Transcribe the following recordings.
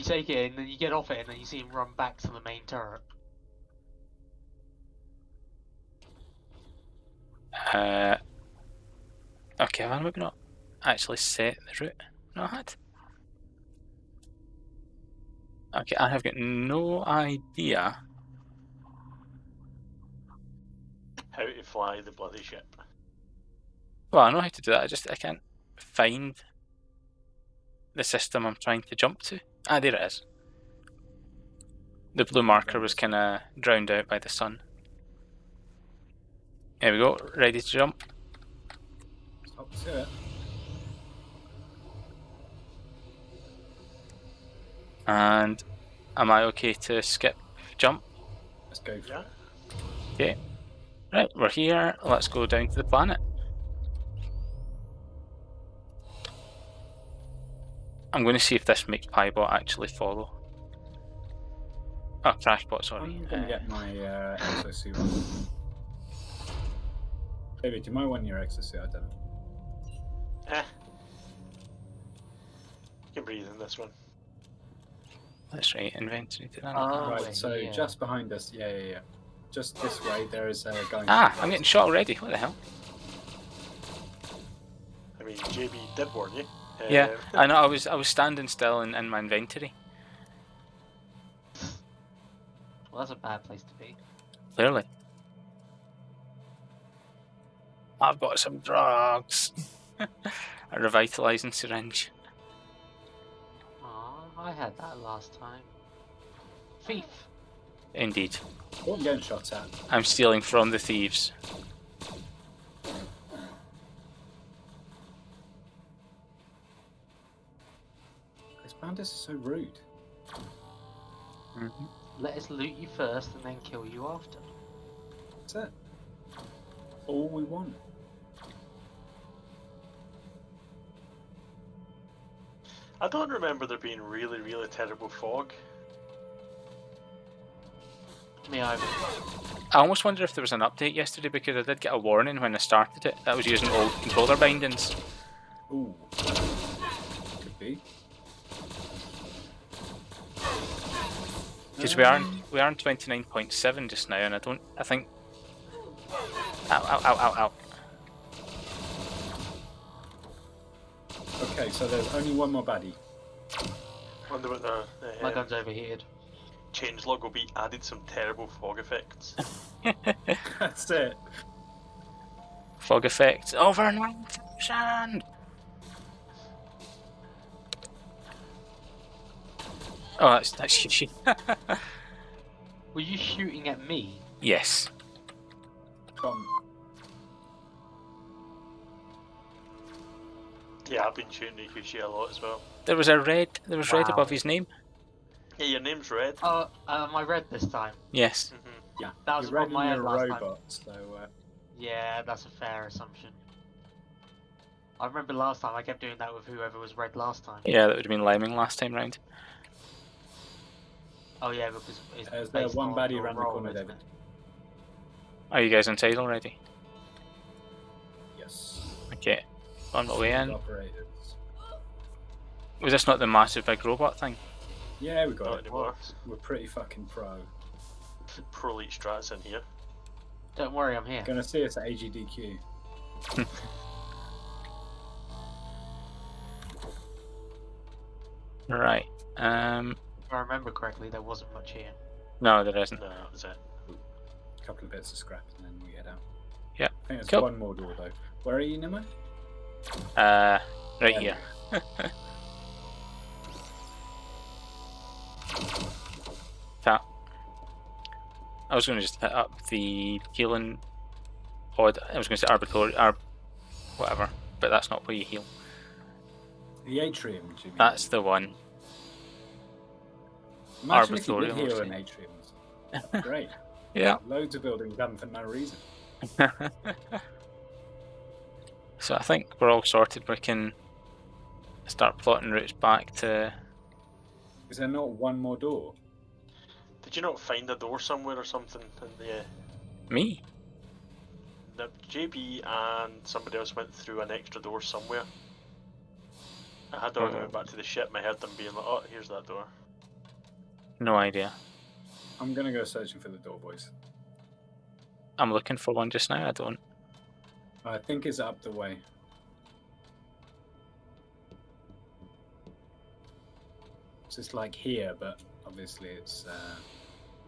You take it and then you get off it and then you see him run back to the main turret. Okay, have I maybe not actually set the route? No, I had. Okay, I have got no idea. How to fly the bloody ship. Well, I know how to do that, I can't find the system I'm trying to jump to. Ah, there it is. The blue marker was kind of drowned out by the sun. There we go, ready to jump. Up to it. And am I okay to skip jump? Let's go for it. Okay. Right, we're here. Let's go down to the planet. I'm going to see if this makes Piebot actually follow. Oh, Crashbot, sorry. I'm going to get my exosuit on. David, do you mind wanting your exosuit? I don't know. You can breathe in this one. That's right, inventory. Right, so yeah. just behind us, yeah. Just this way, there is a going. Ah, I'm getting shot already. What the hell? I mean, JB did warn you. Yeah, I know. I was standing still in my inventory. Well, that's a bad place to be. Clearly. I've got some drugs. A revitalizing syringe. Aw, I had that last time. Thief. Indeed. What am I getting shot at? I'm stealing from the thieves. These bandits are so rude. Let us loot you first and then kill you after. That's it. All we want. I don't remember there being really, really terrible fog. Me either. I almost wonder if there was an update yesterday because I did get a warning when I started it that I was using old controller bindings. Ooh. Could be. Because we are in 29.7 just now, and I think. Ow. Okay, so there's only one more baddie. Wonder what the My gun's overheated. changelog will be added some terrible fog effects. That's it. Fog effect over 9,000. Oh, that's shitty. Were you shooting at me? Yes. Yeah, I've been shooting Rikushi a lot as well. There was red Wow. above his name. Yeah, your name's Red. I read this time. Yes. Yeah. That was You're on my red head and you're last a time. robot, so Yeah, that's a fair assumption. I remember last time I kept doing that with whoever was red last time. Yeah, that would have been liming last time round. Oh yeah, because it's there's there based one on baddie your around the role, corner, isn't David. it? Are you guys inside already? yes. Okay. On my way in. Operators. Was this not the massive big robot thing? Yeah, we got Not it. anymore. We're pretty fucking pro. Pro Elite Strats in here. Don't worry, I'm here. Gonna see us at AGDQ. Right. If I remember correctly, there wasn't much here. No, there isn't. No, that was it. A couple of bits of scrap and then we head out. Yeah. I think there's Cool. one more door though. Where are you, Nemo? Right Yeah. here. That. I was going to just hit up the healing pod. I was going to say arbitrary, whatever, but that's not where you heal. The atrium, do you mean? That's the one. Imagine if you could arbitorial, heal obviously. in atriums. That'd be great. Yeah. Loads of buildings done for no reason. So I think we're all sorted. We can start plotting routes back to. Is there not one more door? Did you not find a door somewhere or something? And Me? the JB and somebody else went through an extra door somewhere. I had to went back to the ship and I heard them being like, oh, here's that door. No idea. I'm gonna go searching for the door, boys. I'm looking for one just now. I don't. I think it's up the way. It's just like here, but obviously it's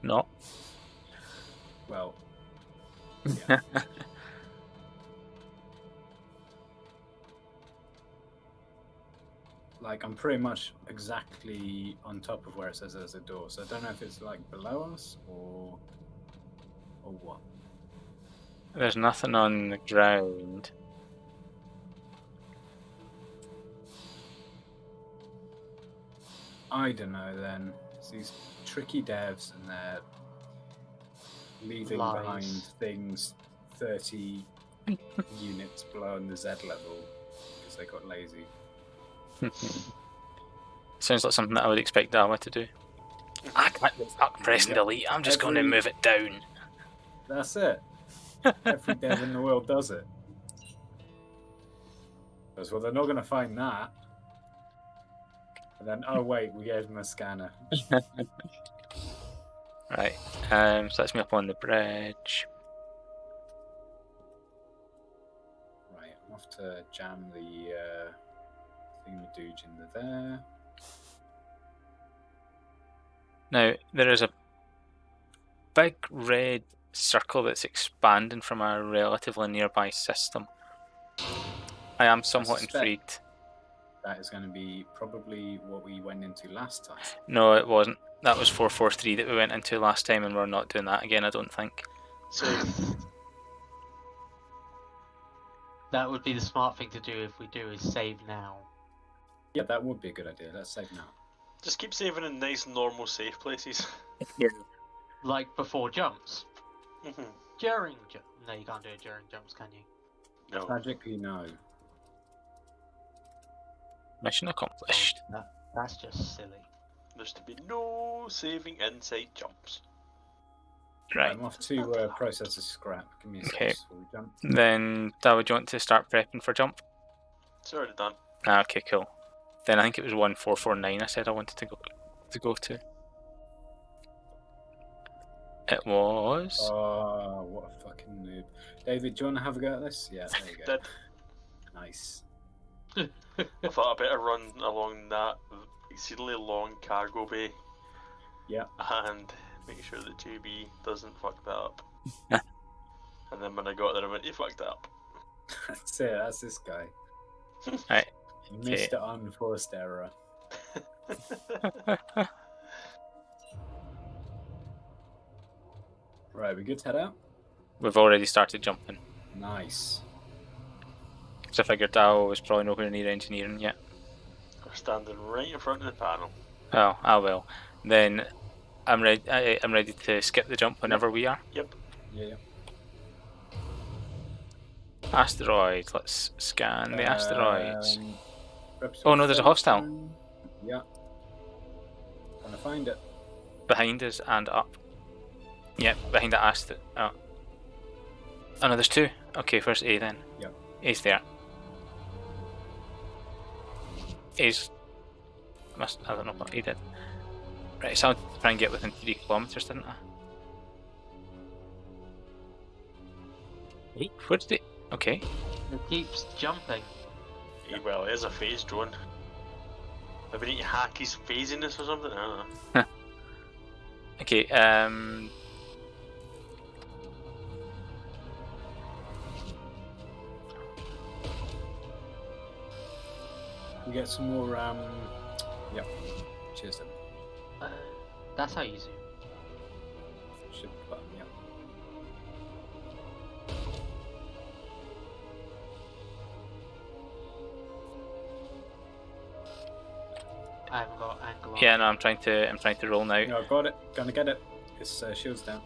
No. well. Yeah. Like I'm pretty much exactly on top of where it says there's a door, so I don't know if it's like below us or what. There's nothing on the ground. I don't know then. It's these tricky devs and they're leaving Lies. behind things 30 units below on the Z level because they got lazy. Sounds like something that I would expect Dawa to do. I can't be fucking pressing delete. I'm just going to move it down. That's it. Every dev in the world does it. Because, well, they're not going to find that. And then, oh wait, we gave them a scanner. Right. So that's me up on the bridge. Right, I'm off to jam the thingamajig into there. Now, there is a big red circle that's expanding from a relatively nearby system. I am somewhat suspect- intrigued. That is going to be probably what we went into last time. No, it wasn't. That was 443 that we went into last time, and we're not doing that again, I don't think. So That would be the smart thing to do if we do is save now. Yeah, that would be a good idea. Let's save now. just keep saving in nice, normal, safe places. Like before jumps. Mhm. During jumps. No, you can't do it during jumps, can you? No. Tragically, no. Mission accomplished. That's just silly. There's to be no saving inside jumps. Right. I'm off to process a scrap. Give me a Okay. second before we jump. Then, Dawa, do you want to start prepping for jump? It's already done. Ah, okay, cool. Then I think it was 1449 I said I wanted to go to. It was... Oh, what a fucking noob. David, do you want to have a go at this? Yeah, there you go. Did. Nice. I thought I better run along that exceedingly long cargo bay. Yeah. And make sure that JB doesn't fuck that up. And then when I got there, I went, he fucked that up. That's it, that's this guy. Right. Mr. Unforced Error. Right, we good to head out? We've already started jumping. Nice. So I figured Dawa was probably nowhere near engineering yet. We're standing right in front of the panel. Oh, I will. Then I'm ready. I'm ready to skip the jump whenever we are. Yep. Yeah. Asteroids. Let's scan the asteroids. grab Oh some no, there's a hostile sunshine. Yeah. Trying to find it. behind us and up. Yep, behind the asteroid. Oh. Oh no, there's two. Okay, where's A then? Yep. A's there. A's I don't know what A did. Right, so I'll try and get within 3 kilometers, didn't I? Hey, where did it? Okay. It keeps jumping. Well, it is a phase drone. Maybe we need to hack his phasiness or something? I don't know. Okay, We get some more, yeah. Cheers then. That's how you zoom. Shift button, yeah. I haven't got angle on. yeah, no, I'm trying to roll now. No, I've got it. Gonna get it. His shield's down.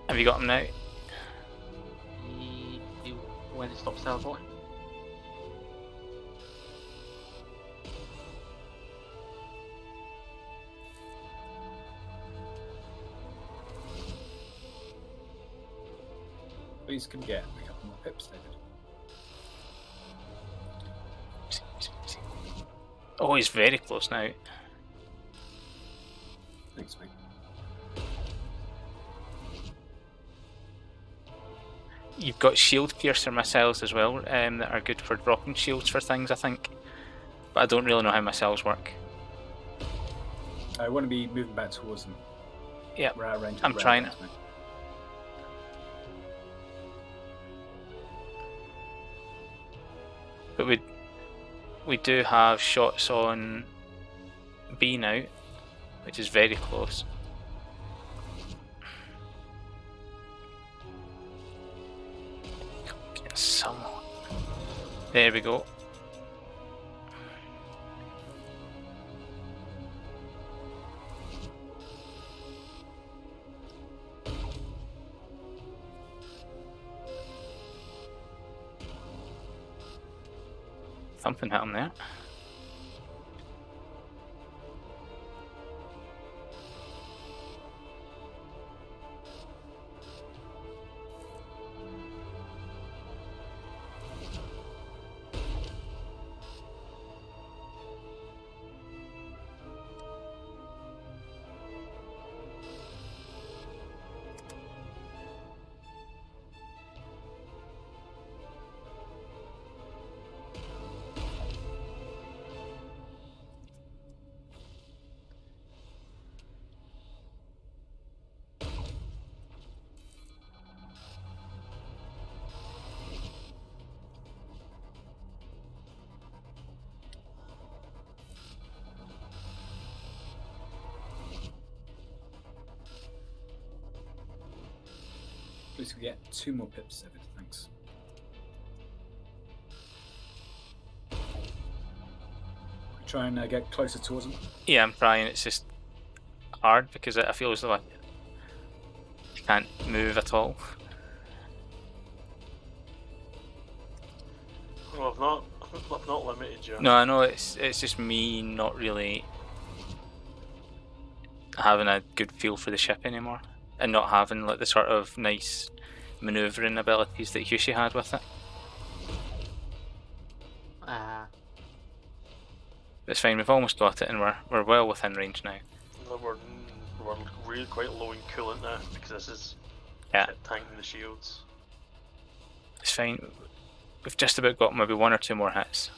Have you got him now? When it stops teleporting. Please can get a couple more pips, David. Oh, he's very close now. Thanks, mate. You've got shield piercer missiles as well that are good for dropping shields for things, I think. But I don't really know how missiles work. I want to be moving back towards them. Yeah, We're out of range. I'm we're out of trying. range, mate. But we do have shots on B now, which is very close. Get some. There we go. Something hit him there. Please we get 2 more pips, David. Thanks. Try and get closer towards them. Yeah, I'm trying. It's just hard because I feel as though I can't move at all. Well, I've not limited you. No, I know it's just me not really having a good feel for the ship anymore, and not having like the sort of nice manoeuvring abilities that Yushi had with it. It's fine. We've almost got it, and we're well within range now. No, we're really quite low in coolant now because this is tanking the shields. It's fine. We've just about got maybe 1 or 2 more hits.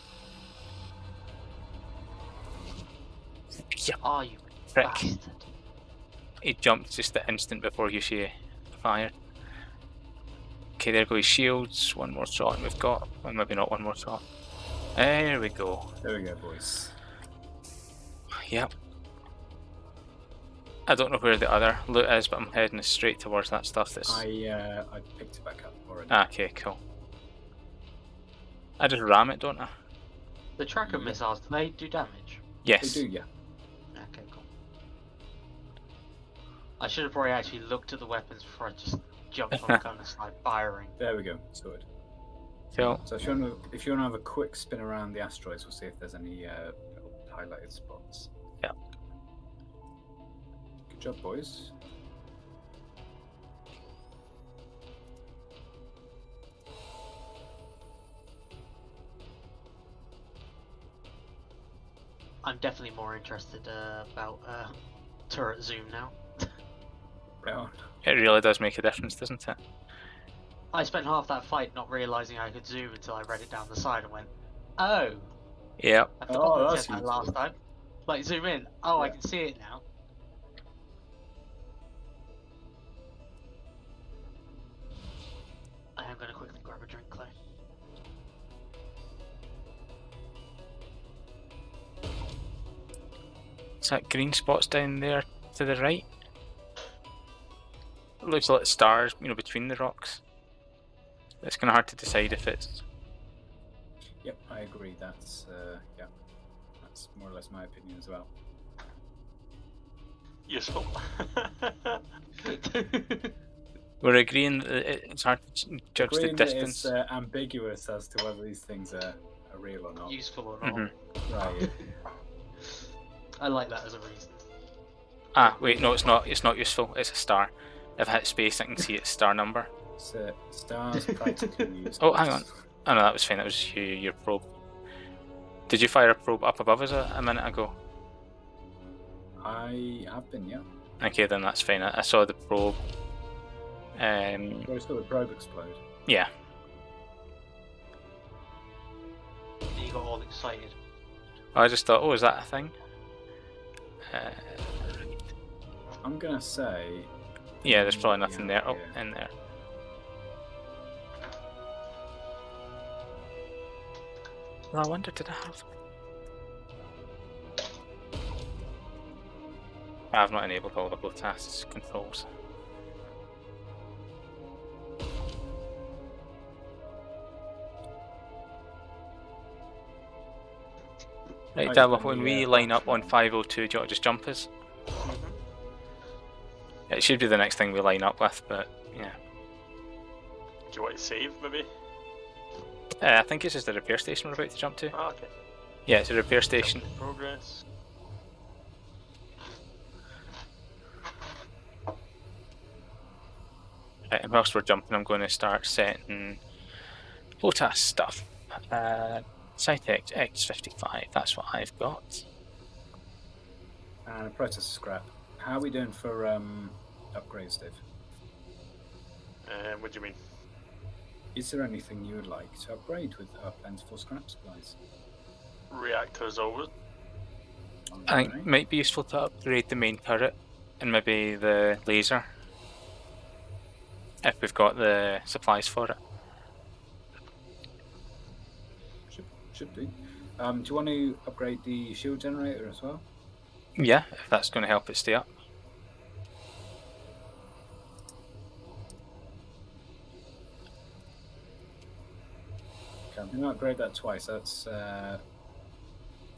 Yep. Oh, you Prick. bastard. He jumped just the instant before Yushi fired. Okay, there go his shields. 1 more shot, and we've got, well, maybe not 1 more shot. There we go. There we go, boys. Yep. I don't know where the other loot is, but I'm heading straight towards that stuff. That's I picked it back up already. okay, cool. I just ram it, don't I? The tracker missiles, do they do damage? Yes. They do, yeah. Okay, cool. I should have probably actually looked at the weapons before I just jumped on the gun and started firing. There we go. Sorted. Cool. So if you want to have a quick spin around the asteroids, we'll see if there's any little highlighted spots. Yeah. Good job, boys. I'm definitely more interested about turret zoom now. Right on. It really does make a difference, doesn't it? I spent half that fight not realising I could zoom until I read it down the side and went, oh, Yeah. I forgot that that's said that useful. last time. Like, zoom in. Oh, I Yeah. can see it now. I am going to quickly grab a drink, though. Is that green spots down there to the right? It looks like stars, between the rocks. It's kind of hard to decide if it's. Yep, I agree. That's that's more or less my opinion as well. Useful. We're agreeing that it's hard to judge the Agreeing that distance. it's ambiguous as to whether these things are real or not. Useful or not. Mhm. Right. I like that as a reason. Ah, wait, no, it's not. It's not useful. It's a star. If I hit space, I can see its star number. So stars practically used. Oh, hang on. Oh no, that was fine. That was your probe. Did you fire a probe up above us a minute ago? I have been, yeah. Okay, then that's fine. I saw the probe. Well, we saw the probe explode. Yeah. You got all excited. I just thought, oh, is that a thing? I'm gonna say. Yeah, there's probably nothing there. Oh, Yeah. in there. Well, I wonder, did I have... I've not enabled all the PULSAR controls. Right, Oh, Della, you've done when the, we line up on optional. 502, do you want to just jump us? It should be the next thing we line up with, but yeah. Do you want to save, maybe? I think it's just the repair station we're about to jump to. Ah, okay. Yeah, it's a repair station. Progress. Right, and whilst we're jumping, I'm going to start setting PULSAR stuff. Cytec X55, that's what I've got. And a processor scrap. How are we doing for upgrades, Dave? What do you mean? Is there anything you would like to upgrade with our plentiful scrap supplies? Reactors always. I think it might be useful to upgrade the main turret and maybe the laser. If we've got the supplies for it. Should do. Do you want to upgrade the shield generator as well? Yeah, if that's going to help it stay up. Okay, I'm going to upgrade that twice. That's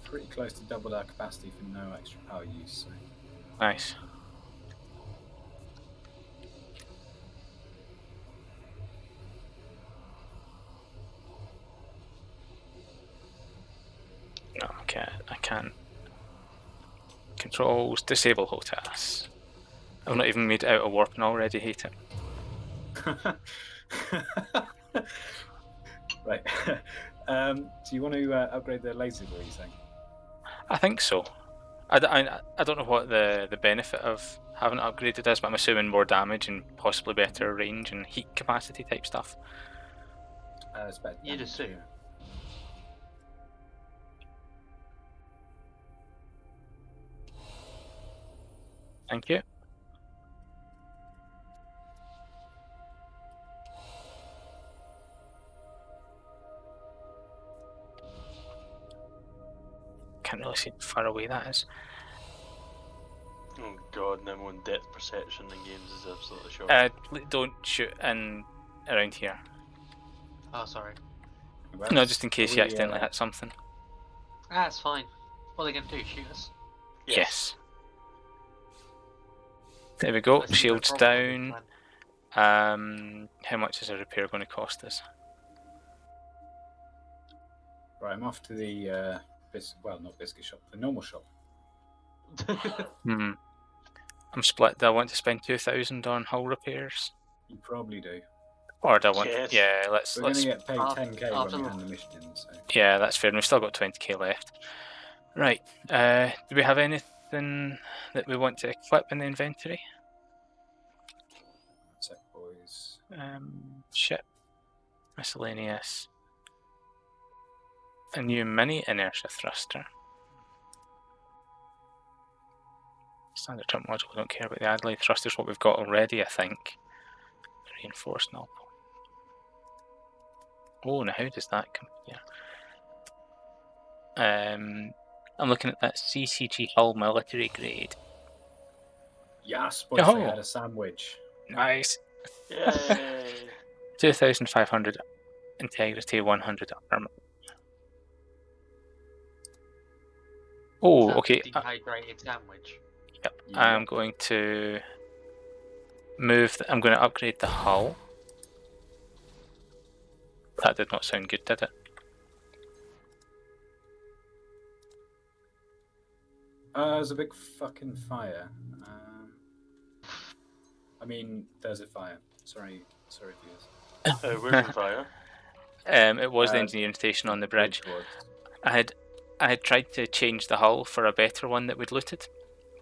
pretty close to double our capacity for no extra power use. So. Nice. No, I can't. Controls, disable HOTAS. I've not even made it out of warp and already hate it. Right. Do you want to upgrade the laser, were you saying? I think so. I don't know what the benefit of having it upgraded is, but I'm assuming more damage and possibly better range and heat capacity type stuff. It's better You'd damage, assume. yeah. Thank you. Can't really see how far away that is. Oh god, now on depth perception in games is absolutely short. Don't shoot in around here. Oh, sorry. No, just in case you We, accidentally hit something. That's fine. What are they going to do? Shoot us? Yes. There we go. That's no Shields problem, down. man. How much is a repair going to cost us? Right, I'm off to the not biscuit shop, the normal shop. I'm split. Do I want to spend 2,000 on hull repairs, You probably do. or do I want? Yes. Yeah, let's. We're going to Let's get paid After- 10k when after- we hand the mission in. So. yeah, that's fair. And we've still got 20k left. Right. Do we have anything that we want to equip in the inventory? That's it, boys. Ship, miscellaneous, a new mini inertia thruster. Standard jump module, we don't care about the Adelaide thrusters, what we've got already, I think. Reinforced null. Oh, now how does that come here? I'm looking at that CCG hull military grade. Yes, boys, Oh. they had a sandwich. Nice. Yay! 2,500 integrity, 100 armor. Oh, That's okay. Dehydrated sandwich. Yep. Yeah. I'm going to move. I'm going to upgrade the hull. That did not sound good, did it? There's a big fucking fire. I mean, there's a fire. Sorry, viewers. Where's the fire? It was the Uh, engineering station on the bridge. Towards- I had I had tried to change the hull for a better one that we'd looted,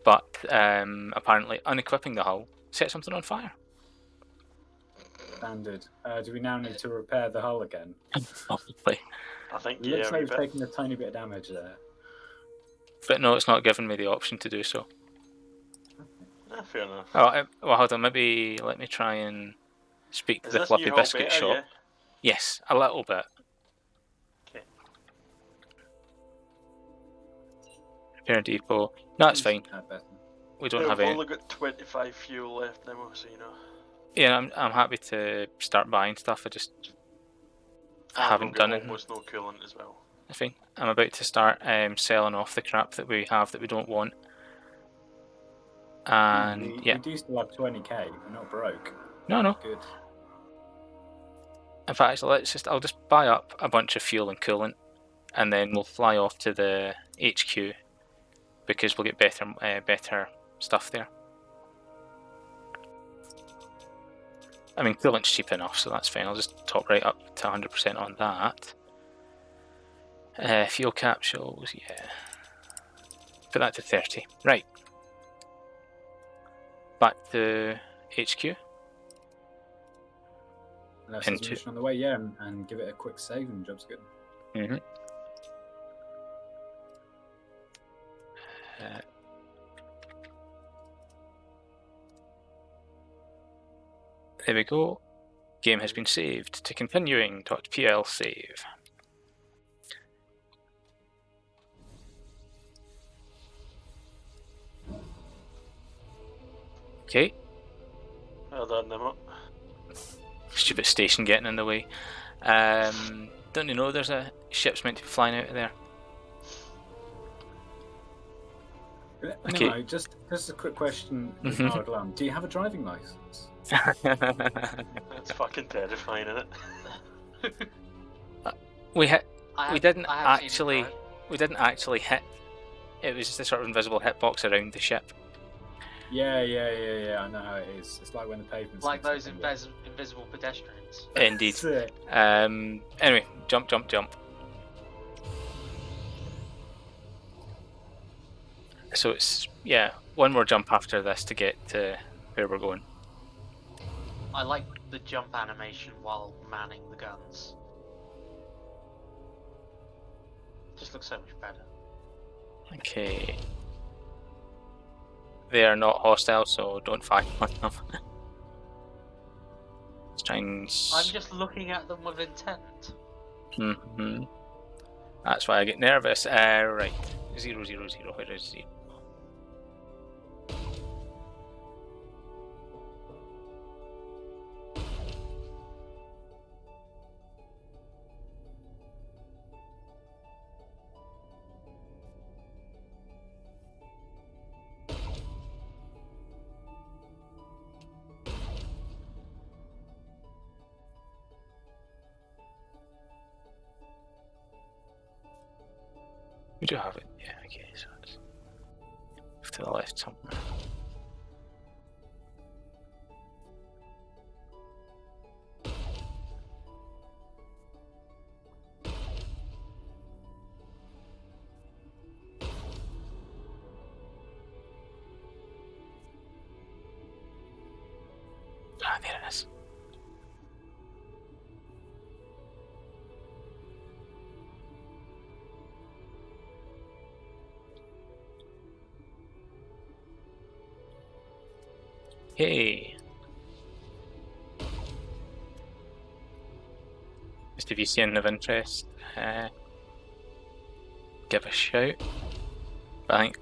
but apparently unequipping the hull set something on fire. Standard. Do we now need to repair the hull again? Probably. I think Looks yeah, like we've taken a tiny bit of damage there. But no, it's not given me the option to do so. Fair enough. Oh, well, hold on. Maybe let me try and speak to Is the this Fluffy new hull Biscuit better, shop. yeah? Yes, a little bit. Okay. Repair depot. No, it's fine. Better. We don't Yeah, have we've any. only got 25 fuel left now, so you know. Yeah, I'm happy to start buying stuff. I just haven't we've got done it. almost no coolant as well. It's fine. I'm about to start selling off the crap that we have that we don't want. And we yeah, do still have 20k. We're not broke. no. Good. In fact, I'll just buy up a bunch of fuel and coolant, and then we'll fly off to the HQ because we'll get better stuff there. I mean, coolant's cheap enough, so that's fine. I'll just top right up to 100% on that. Fuel capsules, yeah. Put that to 30. Right. Back to HQ. Unless there's a mission on the way, yeah, and give it a quick save and the job's good. Mm-hmm. There we go. Game has been saved. To continuing.pl save. Okay. Well done, Nemo. Stupid station getting in the way. Don't you know there's a ship's meant to be flying out of there? Okay. No, just a quick question. Alan, do you have a driving license? That's fucking terrifying, isn't it? We didn't actually hit. It was just a sort of invisible hitbox around the ship. Yeah. I know how it is. It's like when the pavement's Like those invisible pedestrians. Indeed. That's it. Anyway, jump. So it's one more jump after this to get to where we're going. I like the jump animation while manning the guns. Just looks so much better. Okay. They are not hostile, so don't fire on them. Let's try and... I'm just looking at them with intent. Mm-hmm. That's why I get nervous. Right. 000. Where is 0? We do have it. Yeah, okay, so it's to the left somewhere. Ah, there it is. Hey. Just if you see anything of interest, give a shout. But I think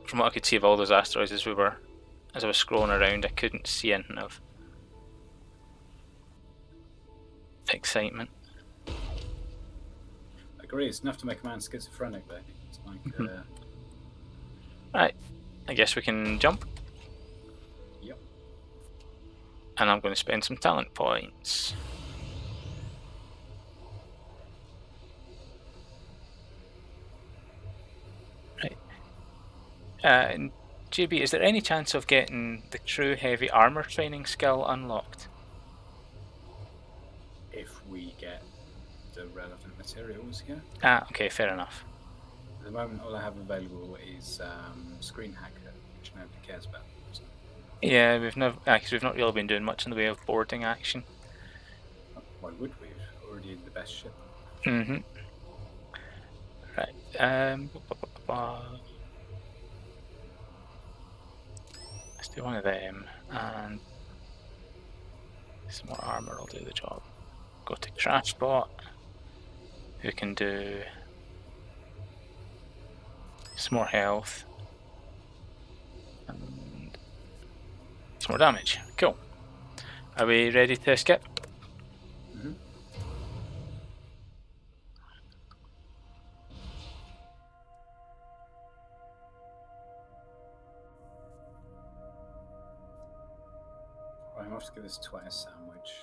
from what I could see of all those asteroids as I was scrolling around, I couldn't see anything of excitement. I agree. It's enough to make a man schizophrenic, though. It's like, Right, I guess we can jump. Yep. And I'm going to spend some talent points. Right. And JB, is there any chance of getting the true heavy armor training skill unlocked? if we get the relevant materials, yeah. Ah, okay, fair enough. At the moment, all I have available is Screen Hacker, which nobody cares about. So, Yeah, we've never because we've not really been doing much in the way of boarding action. why would we? We're already the best ship. Mm-hmm. Right. Let's do one of them, and some more armor will do the job. Go to Crashbot, who can do some more health and some more damage. Cool. Are we ready to skip? Mm-hmm. Right, I'm off to get this twice sandwich.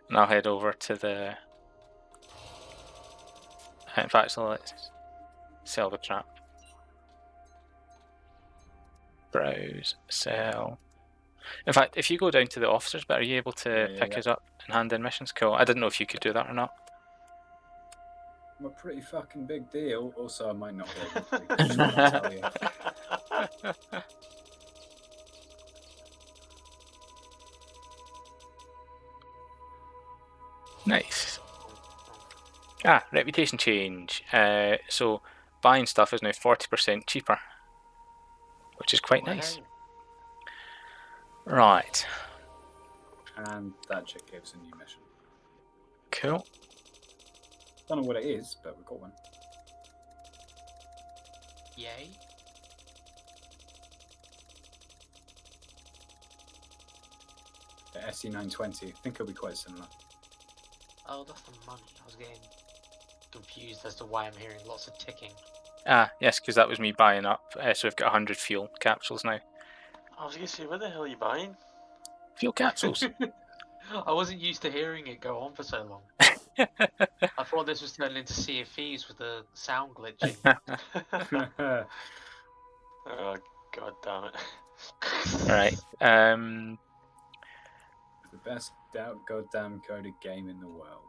And I'll head over to the. In fact, so let's sell the trap. Browse, sell. In fact, if you go down to the officers bit, are you able to Yeah, pick yeah. us up and hand in missions? Cool. I didn't know if you could do that or not. I'm a pretty fucking big deal. Also, I might not be able to. Just wanna tell you. Nice. Reputation change. So buying stuff is now 40% cheaper, which is quite nice. Right. And that chick gave us a new mission. Cool. Don't know what it is, but we've got one. Yay. The SE920. I think it'll be quite similar. Oh, that's the money. I was getting confused as to why I'm hearing lots of ticking. Yes, because that was me buying up. So we've got 100 fuel capsules now. I was gonna say, what the hell are you buying? Fuel capsules. I wasn't used to hearing it go on for so long. I thought this was turning into Sea of Thieves with the sound glitching. Oh, god damn it. Right. The best goddamn coded game in the world.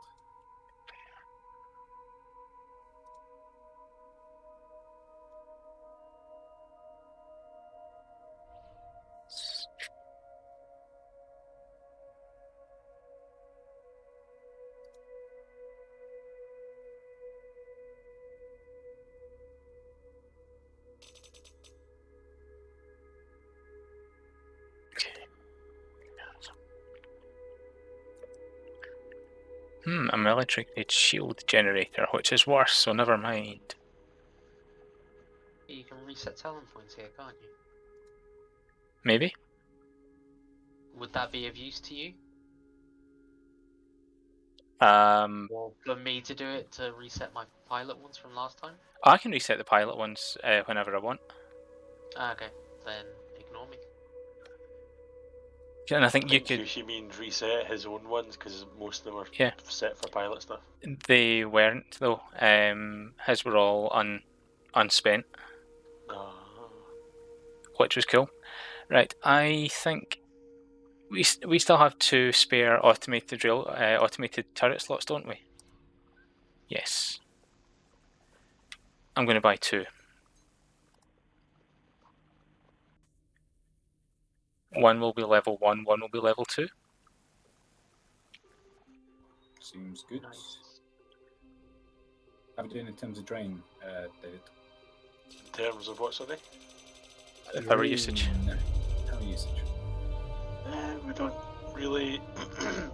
A military-grade shield generator, which is worse, so never mind. You can reset talent points here, can't you? Maybe? Would that be of use to you? Well, for me to do it to reset my pilot ones from last time? I can reset the pilot ones whenever I want. Okay, then ignore me. And I think you could. Yoshi means reset his own ones because most of them are Yeah. set for pilot stuff. They weren't though. His were all unspent, which was cool. Right, I think we still have 2 spare automated turret slots, don't we? Yes. I'm going to buy 2. One will be level 1, one will be level 2. Seems good. Nice. How are we doing in terms of drain, David? In terms of what, sorry? Power usage. No, power usage. We don't really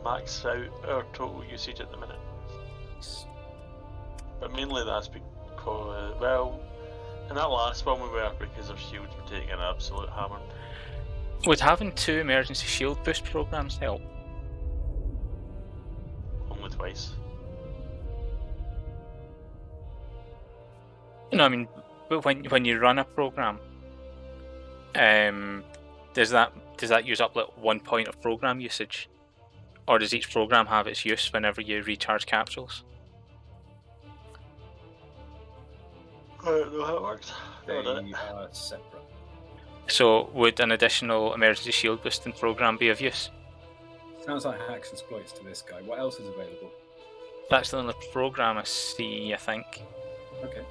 max out our total usage at the minute. But mainly that's because, well, in that last one we were because our shields were taking an absolute hammer. Would having 2 emergency shield boost programs help? Only twice. No, I mean, but when you run a program, does that use up like 1 point of program usage, or does each program have its use whenever you recharge capsules? I don't know how it works. They are separate. So would an additional emergency shield boosting program be of use? Sounds like hacks and exploits to this guy. What else is available? That's the only program I see, I think. Okay.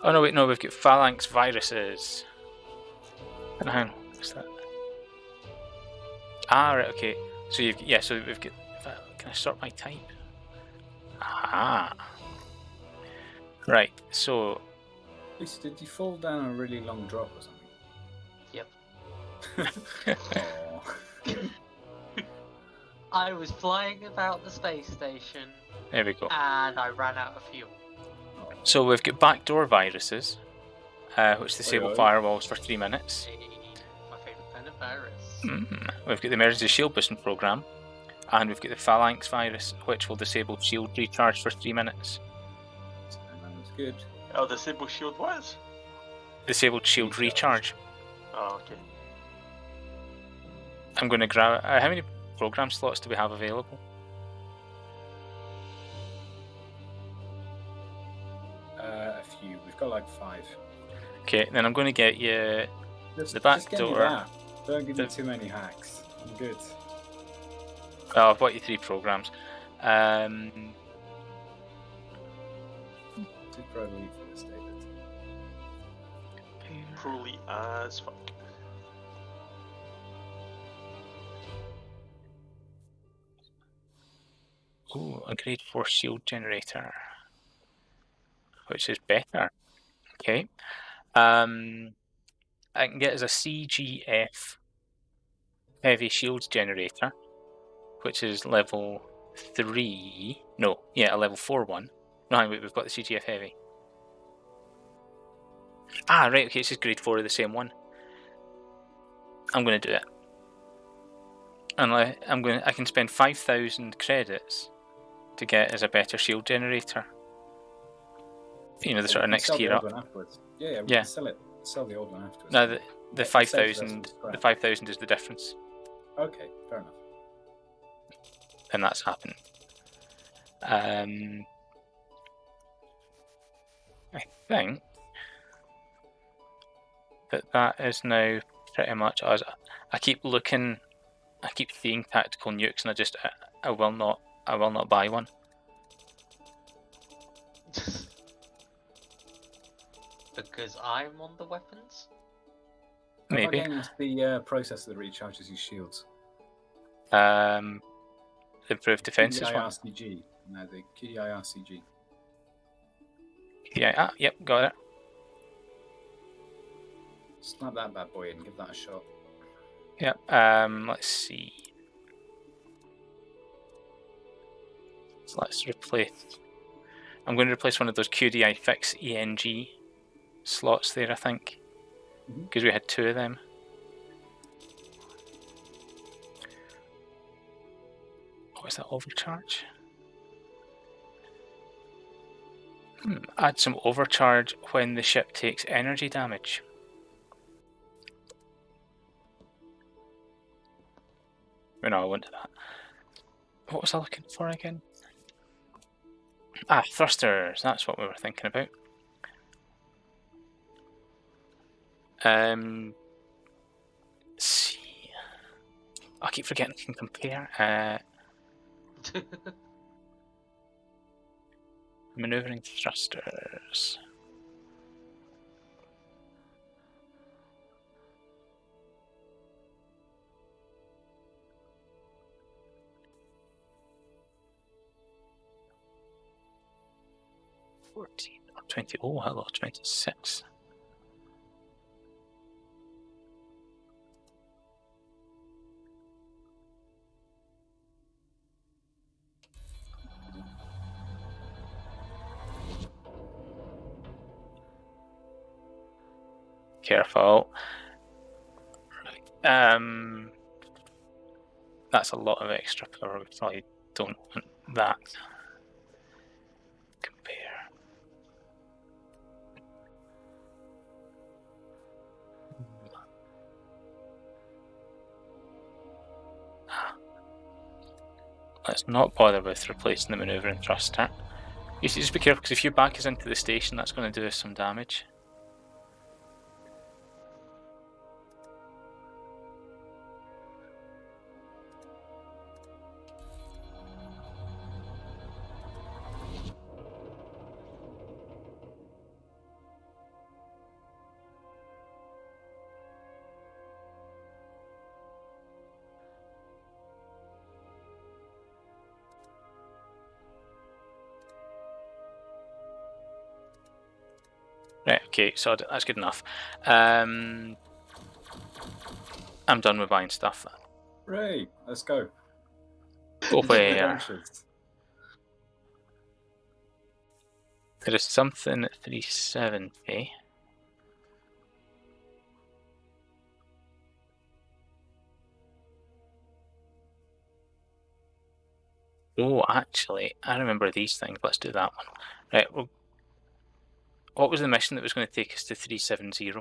Oh no, wait, no, we've got phalanx viruses. Hang on, what's that? Ah, right, okay. So you've so we've got. Can I sort by type? Ah. Right. So. Lisa, did you fall down a really long drop or something? Yep. Aww. I was flying about the space station There we go. and I ran out of fuel. So we've got backdoor viruses, which disable Oi, oi. firewalls for 3 minutes. My favourite kind of virus. We've got the emergency shield boosting program, and we've got the phalanx virus, which will disable shield recharge for 3 minutes. Sounds good. Oh, disable shield what? Disabled shield recharge. Oh, okay. I'm going to grab. How many program slots do we have available? A few. We've got like 5. Okay, then I'm going to get you Just, the back just give me door. that. Don't give me The- too many hacks. I'm good. Oh, I've got you 3 programs. Too pro lead for this, David. Cruelly as fuck. Ooh, a grade 4 shield generator, which is better. Okay. I can get as a CGF heavy shields generator, which is level 3. No, yeah, a level 4 one. No, hang on, wait, we've got the CGF heavy. Ah, right, okay, it's just grade 4 of the same one. I'm going to do it. And I can spend 5,000 credits to get as a better shield generator. You know, the sort of next tier up. Yeah, we Yeah. can sell it. Sell the old one afterwards. No, the It saves us 5,000. some scrap. The 5,000 is the difference, Okay, fair enough. and that's happened. I think that is now pretty much us. I keep looking. I keep seeing tactical nukes, and I will not buy one. Because I'm on the weapons? Maybe. How about getting us the processor that recharges your shields? Improved defenses one. QDIRCG. No, the QDIRCG. Yeah. Yep. Got it. Snap that bad boy in. Give that a shot. Yep. Let's see. So let's replace. I'm going to replace one of those QDI fix ENG slots there, I think, because we had 2 of them. What was that overcharge? Add some overcharge when the ship takes energy damage. No, I won't do that. What was I looking for again? Ah, thrusters. That's what we were thinking about. Let's see. I keep forgetting I can compare. Maneuvering thrusters. or 20. Oh, hello, 26. Careful. That's a lot of extra power. We probably don't want that. Compare. Let's not bother with replacing the manoeuvring thruster. You should just be careful, because if you back us into the station, that's going to do us some damage. Right, okay, so that's good enough. I'm done with buying stuff. Ray, let's go. Go where? Adventures. There is something at 370. Oh, actually, I remember these things. Let's do that one. Right, well, what was the mission that was going to take us to 370?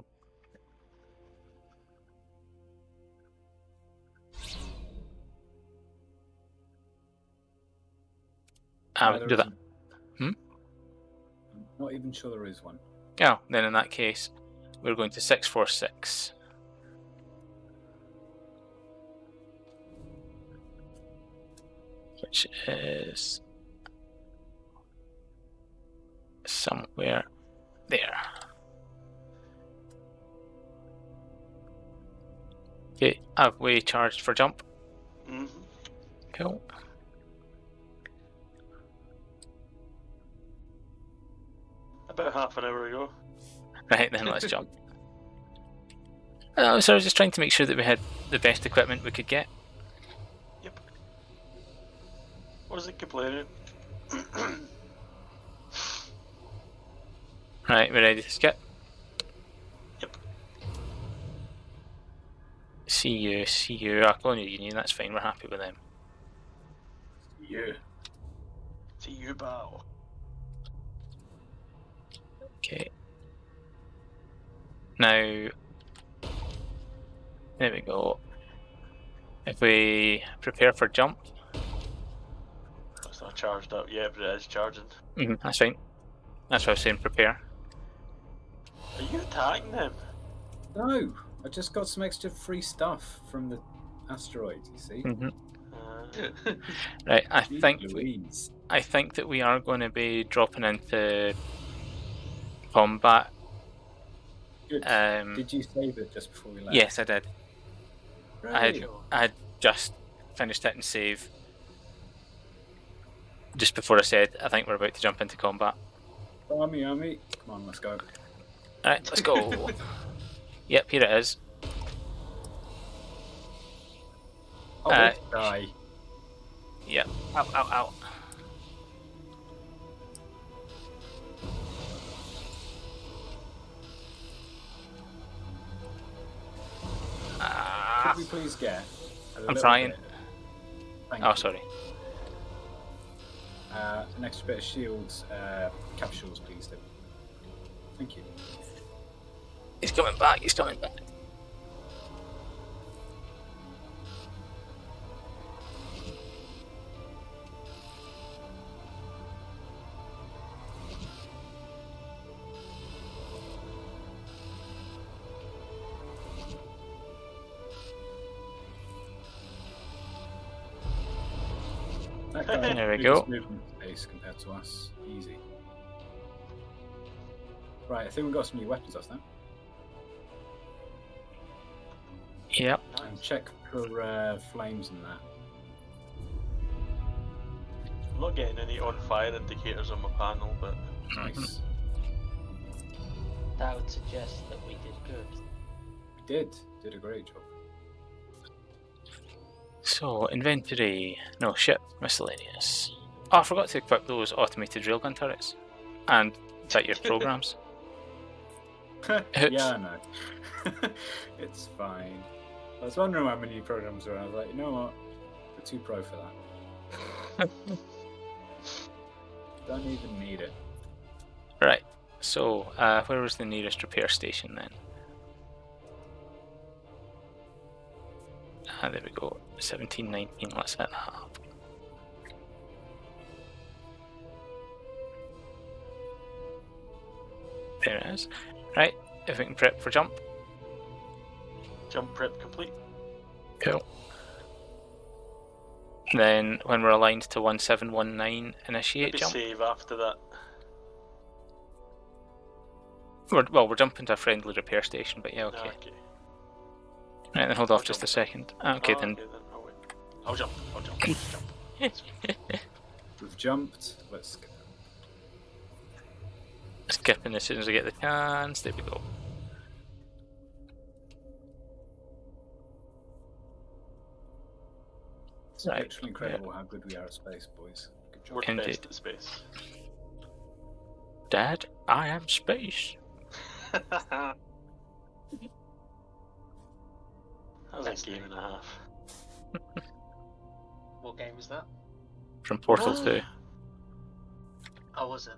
I would do that. I'm not even sure there is one. Yeah, then in that case, we're going to 646. Which is somewhere there. Okay, have we charged for jump? Mm-hmm. Cool. About half an hour ago. Right, then let's jump. So I was just trying to make sure that we had the best equipment we could get. Yep. What is it complaining? Right, we're ready to skip. Yep. See you. Our Colonial Union, that's fine, we're happy with them. Yeah. See you, bow. Okay. Now, there we go. If we prepare for jump. It's not charged up yet, but it is charging. That's fine. That's what I was saying, prepare. Are you attacking them? No, I just got some extra free stuff from the asteroid. You see? Right, I Jeez think Louise. that we are going to be dropping into combat. Good. Did you save it just before we left? Yes, I did. Ray. I had just finished hitting save just before I said I think we're about to jump into combat. Army. Come on, let's go. Alright, let's go. Yep, here it is. Oh, die. Yep. Ow. Could we please get a I'm little trying. bit- Thank Oh, you. sorry. An extra bit of shields, capsules, please. Do. Thank you. He's coming back. That guy There we did go. his movement space compared to us. Easy. Right, I think we've got some new weapons off that. Yep. And check for flames and that. I'm not getting any on fire indicators on my panel, but Nice. That would suggest that we did good. We did a great job. So, inventory. No, ship. Miscellaneous. Oh, I forgot to equip those automated railgun turrets. And set your programs. Yeah, I know. It's fine. I was wondering how many programs were. I was like, you know what? We're too pro for that. Don't even need it. Right. So, where was the nearest repair station then? There we go. 1719. Let's set that up. There it is. Right. If we can prep for jump. jump prep complete. Cool. Then, when we're aligned to 1719, initiate Maybe jump. save after that. We're jumping to a friendly repair station, but yeah, okay. Okay. Right, then hold off just a second. Okay, then. I'll wait. I'll jump. We've jumped. Let's go. Skipping as soon as I get the chance. There we go. It's Right, literally incredible how good we are at space, boys. Good job. We're Indeed. best at space. Dad, I am space. That was a Best game and a half. What game is that? From Portal 2. Oh, was it?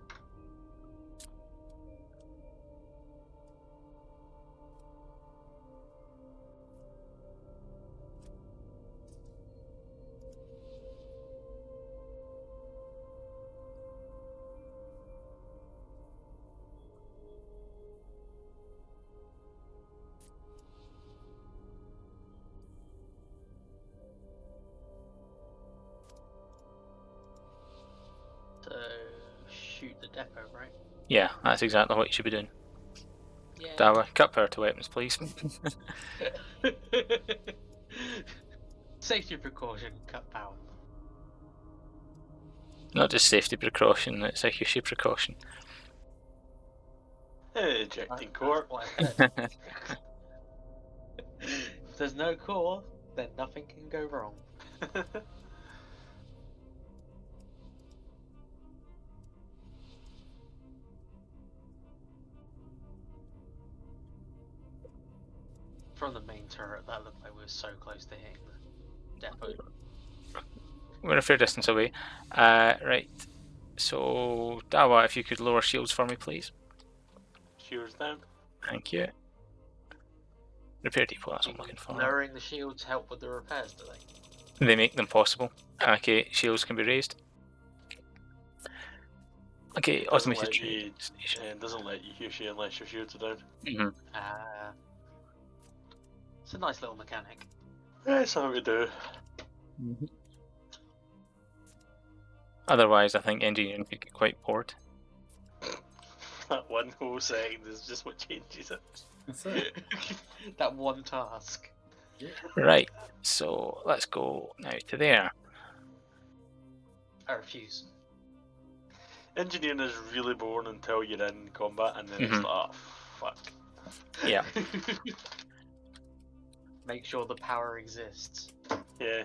So shoot the depot, right? Yeah, that's exactly what you should be doing. Yeah. Dawa, cut power to weapons, please. Safety precaution, cut power. Not just safety precaution, it's a Hushi precaution. Ejecting core. That's what I said. If there's no core, then nothing can go wrong. From the main turret, that looked like we were so close to hitting the depot. We're a fair distance away. Right. So, Dawa, if you could lower shields for me, please. Shields down. Thank you. Repair depot, that's what I'm looking for. Lowering the shields help with the repairs, do they? They make them possible. Okay, shields can be raised. Okay, Doesn't automated let you, trade station. doesn't let you Hushi unless your shields are down. Mm-hmm. It's a nice little mechanic. That's how we do. Otherwise, I think engineering could get quite bored. That one whole second is just what changes it. That's it. That one task. Right, so let's go now to there. I refuse. Engineering is really boring until you're in combat and then it's like, oh, fuck. Yeah. Make sure the power exists. Yeah.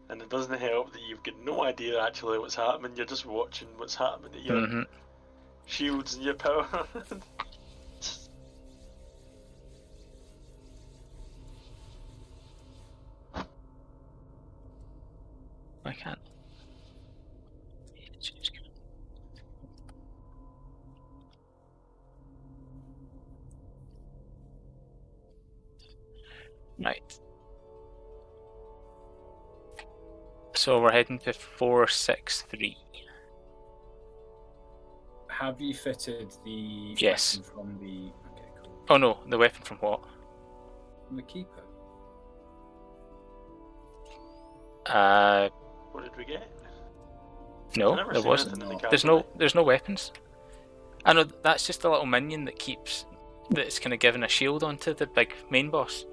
And it doesn't help that you've got no idea actually what's happening, you're just watching what's happening to your Mm-hmm. shields and your power. I can't. Right. So we're heading to 463. Have you fitted the Yes. weapon from the? Okay, cool. Oh no, the weapon from what? From the keeper. What did we get? No, I've never there seen wasn't. anything in the There's no weapons. I know that's just a little minion that keeps that's kind of giving a shield onto the big main boss.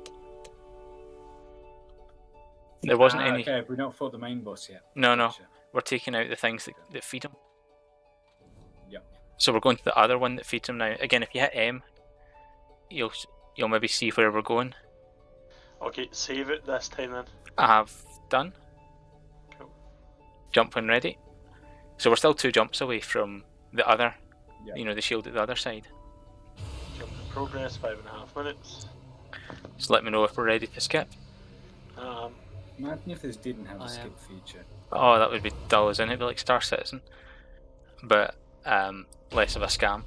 There wasn't any. Okay, we've not fought the main boss yet. No. Gotcha. We're taking out the things that feed him. Yep. So we're going to the other one that feeds him now. Again, if you hit M, you'll maybe see where we're going. Okay, save it this time then. I have done. Cool. Jump when ready. So we're still 2 jumps away from the other, Yep. the shield at the other side. Jump in progress, 5.5 minutes. Just let me know if we're ready to skip. Imagine if this didn't have a I skip am. feature. Oh, that would be dull, isn't it? It'd be like Star Citizen, but less of a scam.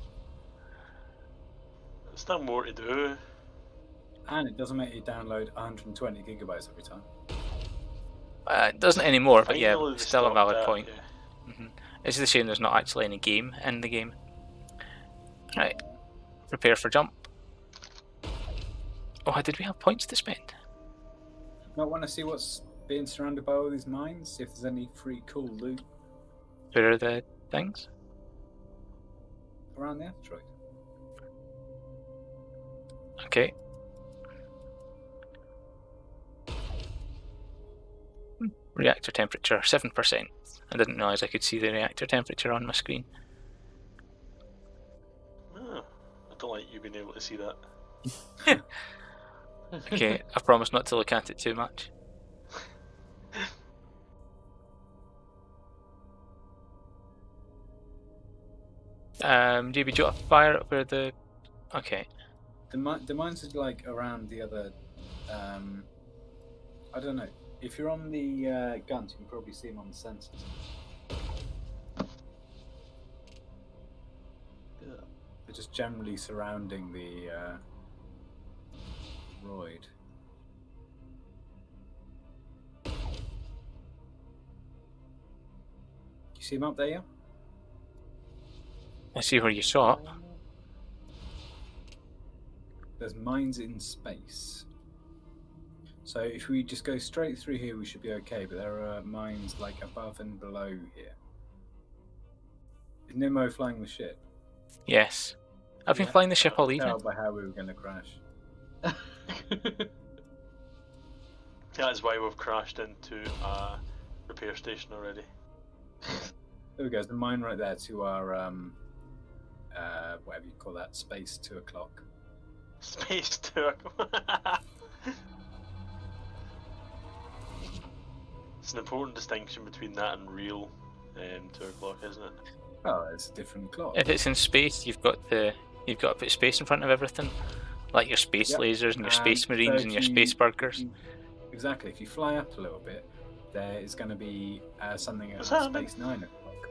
There's still more to do. And it doesn't make you download 120 gigabytes every time. It doesn't anymore, but yeah, Finally they still a stopped valid that, point. yeah. It's just a shame there's not actually any game in the game. Right, prepare for jump. Oh, did we have points to spend? Not want to see what's being surrounded by all these mines? See if there's any free cool loot Where are the things? around the asteroid. Okay. Reactor temperature 7%. I didn't realise I could see the reactor temperature on my screen. you being able to see that. Okay, I promise not to look at it too much. GB, do you want to fire up where the... Okay. The mines are like around the other. I don't know. If you're on the guns, you can probably see them on the sensors. They're just generally surrounding the roid. You see them up there, yeah? I see where you saw it. There's mines in space. So if we just go straight through here, we should be okay. But there are mines like above and below here. Is Nemo flying the ship? Yes. I've been Yeah. flying the ship all Tell evening. by how we were going to crash. That's why we've crashed into a repair station already. There we go. There's the mine right there to our whatever you call that, space 2 o'clock. Space tour. It's an important distinction between that and real 2 o'clock, isn't it? Oh, it's a different clock. If it's in space, you've got to put space in front of everything, like your space Yep. lasers and your space So marines if and your you- space burgers. Exactly. If you fly up a little bit, there is going to be something at What's happening? space 9 o'clock.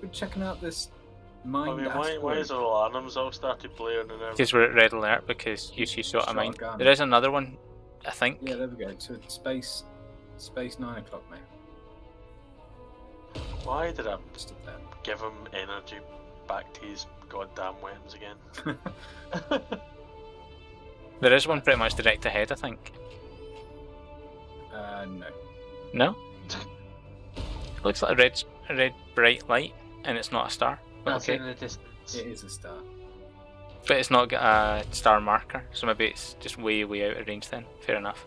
We're checking out this I mine. mean, why is our alarms all started blaring and everything? Because we're at red alert because you shot a Shot a mine. gun. There is another one, I think. Yeah, there we go. To space 9 o'clock, mate. Why did I Just up there. give him energy back to his goddamn weapons again? There is one pretty much direct ahead, I think. No. No? It looks like a red bright light, and it's not a star. But That's okay. in the distance. It is a star. But it's not got a star marker, so maybe it's just way out of range then. Fair enough.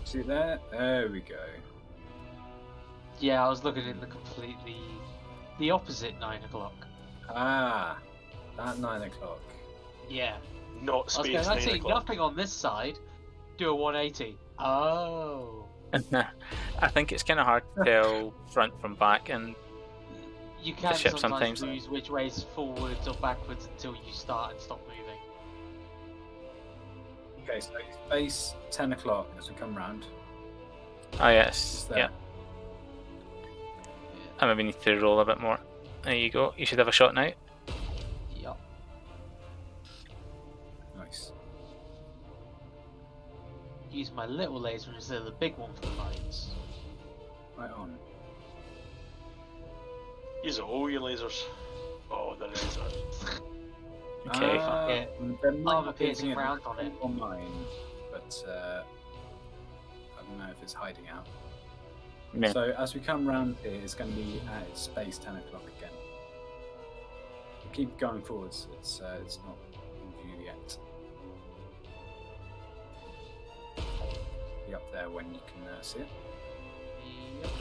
See it there? There we go. Yeah, I was looking in the opposite 9 o'clock. Ah, that 9 o'clock. Yeah. Not I was space going, 9 I see o'clock. nothing on this side. Do a 180. Oh. I think it's kind of hard to tell front from back, and You can ship sometimes sometimes. lose which way is forwards or backwards until you start and stop moving. Okay, so space 10 o'clock as we come round. ah yes, Just there. yeah. I maybe need to roll a bit more. There you go. You should have a shot now. Yup. Nice. Use my little laser instead of the big one for the mines. Right on. Use all your lasers. Oh, there is a... Okay. Yeah. There might Armor be piercing anything round on it. on mine, but I don't know if it's hiding out. Yeah. So as we come round here, it's going to be at space 10 o'clock again. Keep going forwards. It's not in view yet. Be up there when you can see it. Yep.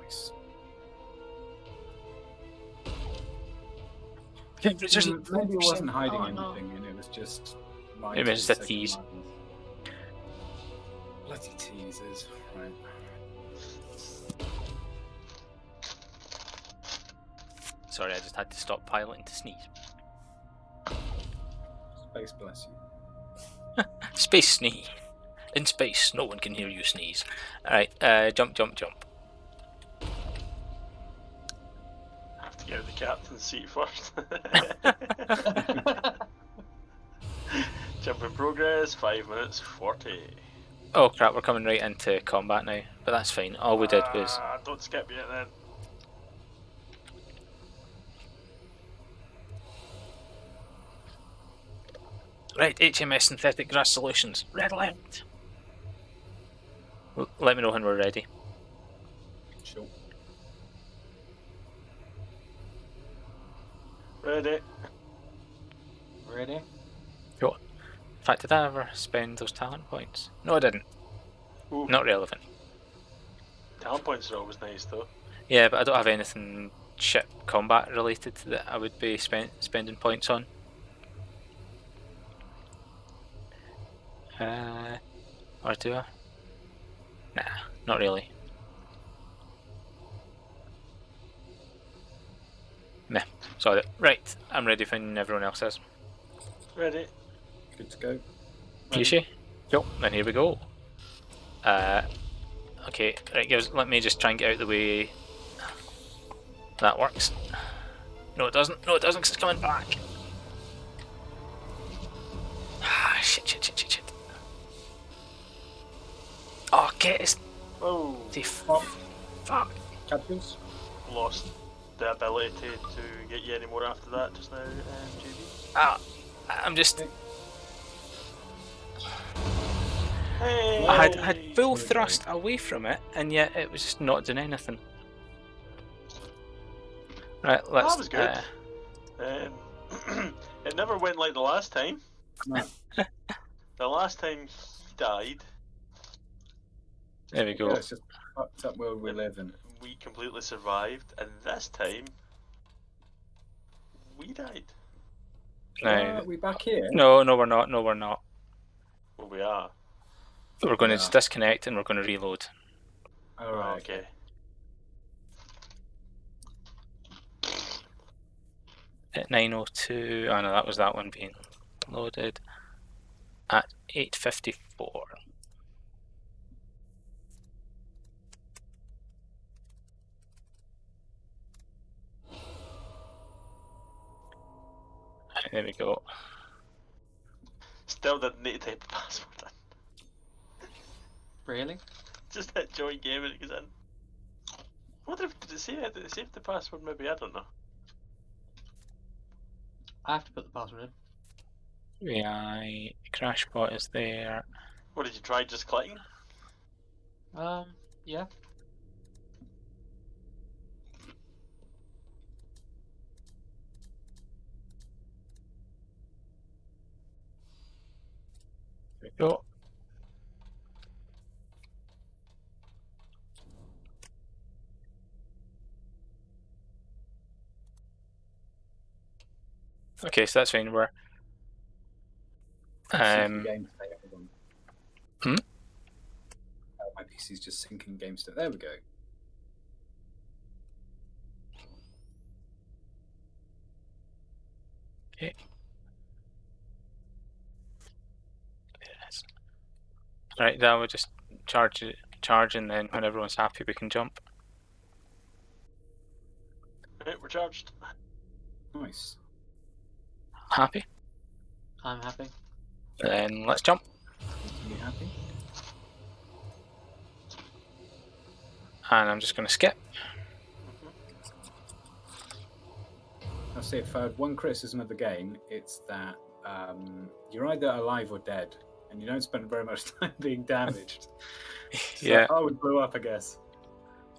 Nice. Maybe Maybe it wasn't hiding Oh, no. anything, and it was just. Maybe it's just a tease. Bloody teasers, right? Sorry, I just had to stop piloting to sneeze. Space bless you. Space sneeze. In space, no one can hear you sneeze. Alright, jump. I have to get out the captain's seat first. Jump in progress, 5 minutes 40. Oh crap, we're coming right into combat now. But that's fine. All we did was... Don't skip yet then. Right, HMS Synthetic Grass Solutions. Red alert! Let me know when we're ready. Sure. Ready? Ready? In fact, did I ever spend those talent points? No, I didn't. Ooh, Not relevant. talent points are always nice though. Yeah, but I don't have anything ship combat related that I would be spending points on. Or do I? Nah, not really. Nah, sorry. Right, I'm ready when everyone else is. Ready? Good to go. You see? Cool, then here we go. Okay, right, let me just try and get out of the way. That works. No, it doesn't. No, it doesn't, because it's coming back. Ah, shit. Oh, get his Oh, thief. Oh, Fuck. captains. lost the ability to get you any more after that just now, JB. Ah, I'm just. Hey! I had full thrust away from it, and yet it was just not doing anything. Right, let's. That was good. It never went like the last time. No. The last time he died, There we go. Yeah, it's just fucked up world we live in. we completely survived, and this time we died. Now, Are we back here? no, we're not. No, we're not. Well, we are. We're going to Yeah. disconnect and we're going to reload. Alright. Okay. At 9:02. Oh no, that was that one being loaded. At 8:54. There we go. Still didn't need to type the password in. Really? Just hit join game and it goes in. What if did it say it? Did it save the password? Maybe, I don't know. I have to put the password in. AI Crashbot is there. What did you try just clicking? Yeah. There we go. Okay, so that's fine. We're Syncing game state, everyone. Hmm? My PC's just syncing game state. There we go. okay. There it is. Right, now we'll just charge and then when everyone's happy we can jump. Right, we're charged. Nice. Happy? I'm happy. Then let's jump. Are you happy? And I'm just going to skip. I'll say if I had one criticism of the game, it's that you're either alive or dead, and you don't spend very much time being damaged. So, Yeah. oh, we blew up, I guess.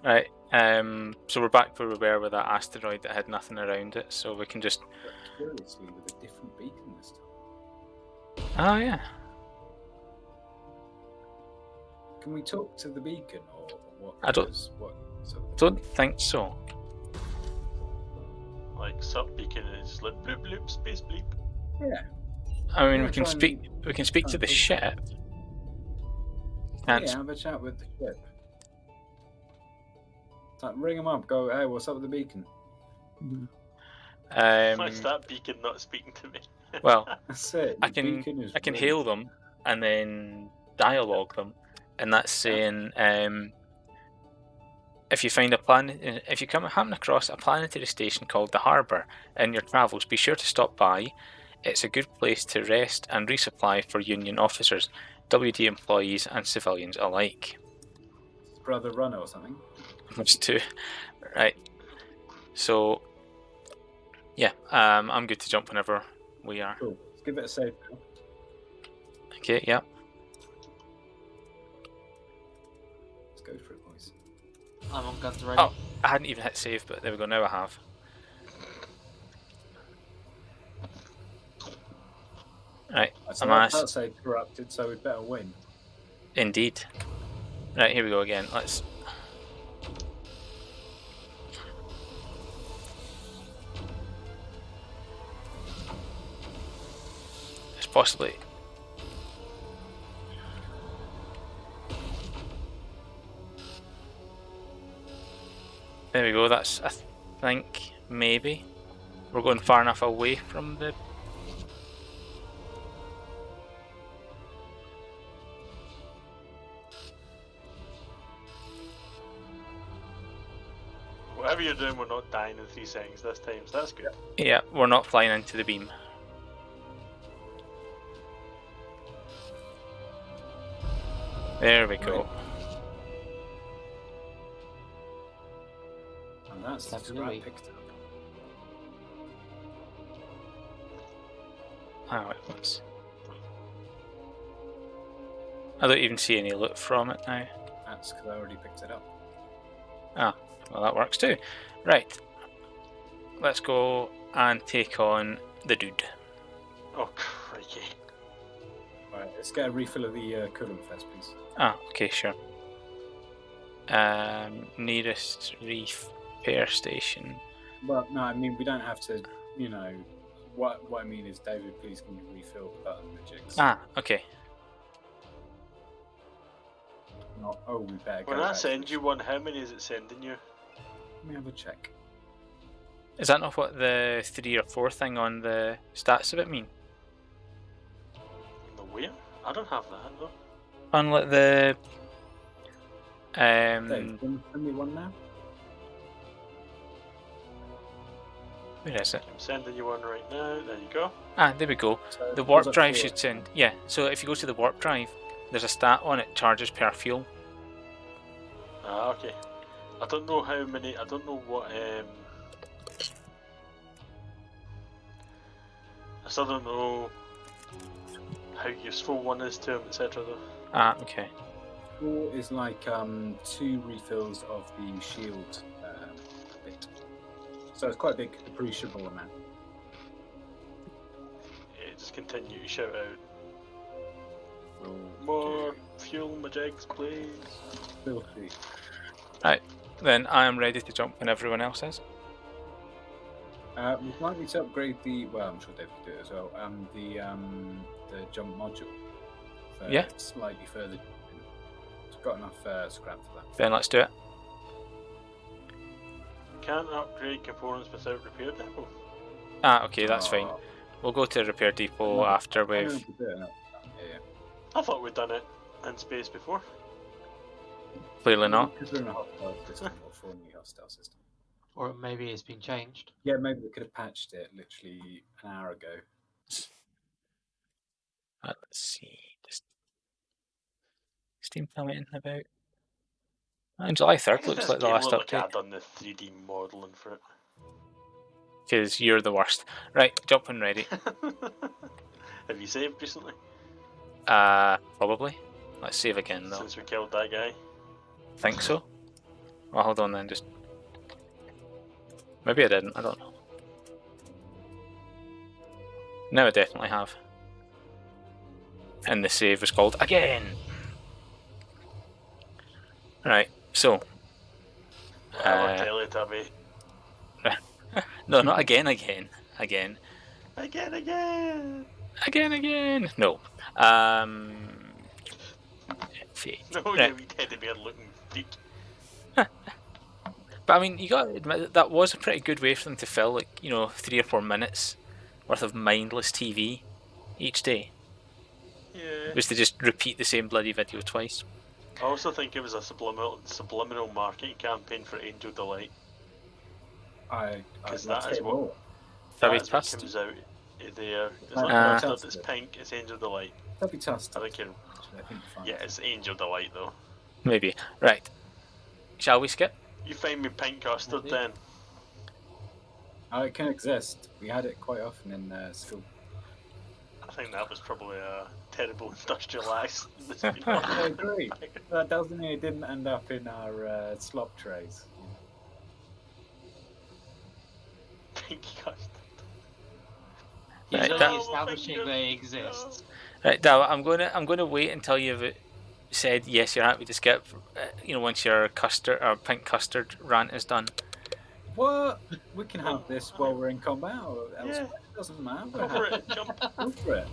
Right. So we're back where we were with that asteroid that had nothing around it, so we can just. But curiously, with a different beacon this time. Oh yeah. Can we talk to the beacon, or what? I don't- What? So, Don't think so. Like sub beacon is like bloop bloop space bleep. yeah. I mean, Yeah, we can try and- speak. We can speak try to and the talk. ship. Can't Yeah, have a chat with the ship. It's like, ring them up. Go. Hey, what's up with the beacon? Why's that beacon not speaking to me? Well, That's it. I the can- beacon is I can rude. hail them and then dialogue them, and that's saying if you find if you happen across a planetary station called the Harbour in your travels, be sure to stop by. It's a good place to rest and resupply for Union officers, WD employees, and civilians alike. Brother Runner or something. That's two, right? So, yeah, I'm good to jump whenever we are. Cool. Let's give it a save. Okay, yeah. Let's go for it, boys. I'm on guns ready. Oh, I hadn't even hit save, but there we go. Now I have. Right, So I'm that asked. save corrupted, so we'd better win. Indeed. Right, here we go again. Let's. possibly. There we go. That's, I think, maybe we're going far enough away from the. Whatever you're doing, we're not dying in 3 seconds this time, so that's good. Yeah, we're not flying into the beam. There we go. And that's just what I picked up. Oh, it was. I don't even see any loot from it now. That's because I already picked it up. Ah, well, that works too. Right. Let's go and take on the dude. Oh, crikey. Right, let's get a refill of the coolant first, please. Ah, okay, sure. Nearest repair station. Well, no, I mean, we don't have to, you know... What I mean is, David, please can you refill the button majigs? Ah, okay. Not, oh, we better go When I back send to- you one, how many is it sending you? Let me have a check. Is that not what the 3 or 4 thing on the stats of it mean? In the where? I don't have that though. Unlike the Dave, can you send me one now? where is it? I'm sending you one right now. There you go. Ah, there we go. So The it warp was a drive 4. should send. Yeah, so if you go to the warp drive, there's a stat on it, charges per fuel. Ah, okay. I don't know how many. I don't know what. I still don't know how useful one is to him, etc. Though. Ah, okay. 4 is like 2 refills of the shield bit. So it's quite a big, appreciable amount. Yeah, just continue to shout out. We'll More do fuel majigs, please. filthy. Then I am ready to jump when everyone else is. We'd like me to upgrade the. Well, I'm sure Dave will do it as well. The jump module. So Yeah. it's slightly further. It's got enough scrap for that. Then let's do it. Can't upgrade components without repair depot. Ah, okay, that's fine. Oh, We'll go to repair depot No, after I know we've. we could do it. Yeah. I thought we'd done it in space before. Clearly not. Because we're in a hostile system or formally hostile system. Or maybe it's been changed. Yeah, maybe we could have patched it literally an hour ago. Let's see. Just Steam telling about. July 3rd looks This like the game last looked like update. I'd done the 3D modelling for it. Because you're the worst. Right, jump when ready. Have you saved recently? Probably. Let's save again though. Since we killed that guy? Think so? Well, hold on then. Just maybe I didn't. I don't know. No, I definitely have. And the save was called again. Right. So. I'll tell it, Abby. No, not again. Again. Again. No. Fate. No, Right. you wee teddy bear looking freak. But I mean, you got to admit that was a pretty good way for them to fill, like, 3 or 4 minutes worth of mindless TV each day. Yeah. Was to just repeat the same bloody video twice. I also think it was a subliminal marketing campaign for Angel Delight. I 'Cause let's that is get what- more. That'd be That's what toast. comes out there. It's Ah. not mustard, it's pink, it's Angel Delight. That'd be tough. I think you're, Actually, I think you're fine. yeah, it's Angel Delight though. Maybe. Right. Shall we skip? You find me pink custard Maybe. then. Oh, it can exist. We had it quite often in school. I think that was probably a terrible industrial accident. I agree. That doesn't mean it didn't end up in our slop trays. Pink custard. He's Right, only that- establishing they exist. Right, Dal, I'm gonna wait until you've said yes, you're happy to skip. Once your custard or pink custard rant is done. What? We can have this while we're in combat or elsewhere. Yeah. It doesn't matter. We're Go for happy. it, jump. Go for it.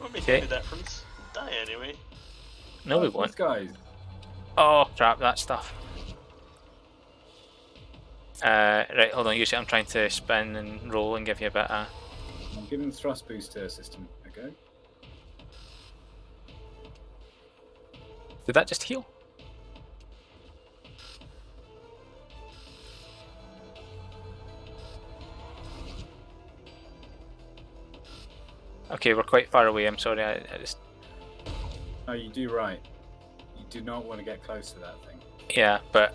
Won't make Okay. any difference. Die anyway. No, we these won't. guys. Oh, crap, that stuff. Right, hold on, usually I'm trying to spin and roll and give you a bit of... I'm giving the thrust booster system a go. Did that just heal? Okay, we're quite far away, I'm sorry, I just... No, you do right. You do not want to get close to that thing. Yeah, but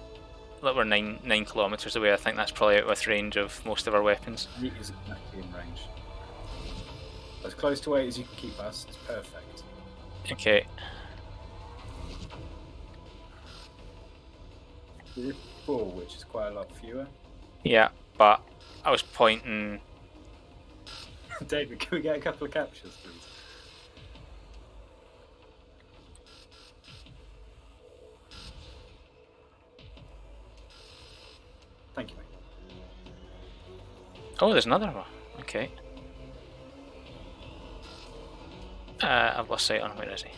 look, we're 9 kilometers away. I think that's probably out with range of most of our weapons. 8 is exactly in range. As close to 8 as you can keep us, it's perfect. Okay. We're 4, which is quite a lot fewer. Yeah, but I was pointing... David, can we get a couple of captures, please? Thank you, mate. Oh, there's another one. Okay. I've lost sight on him. Where is he?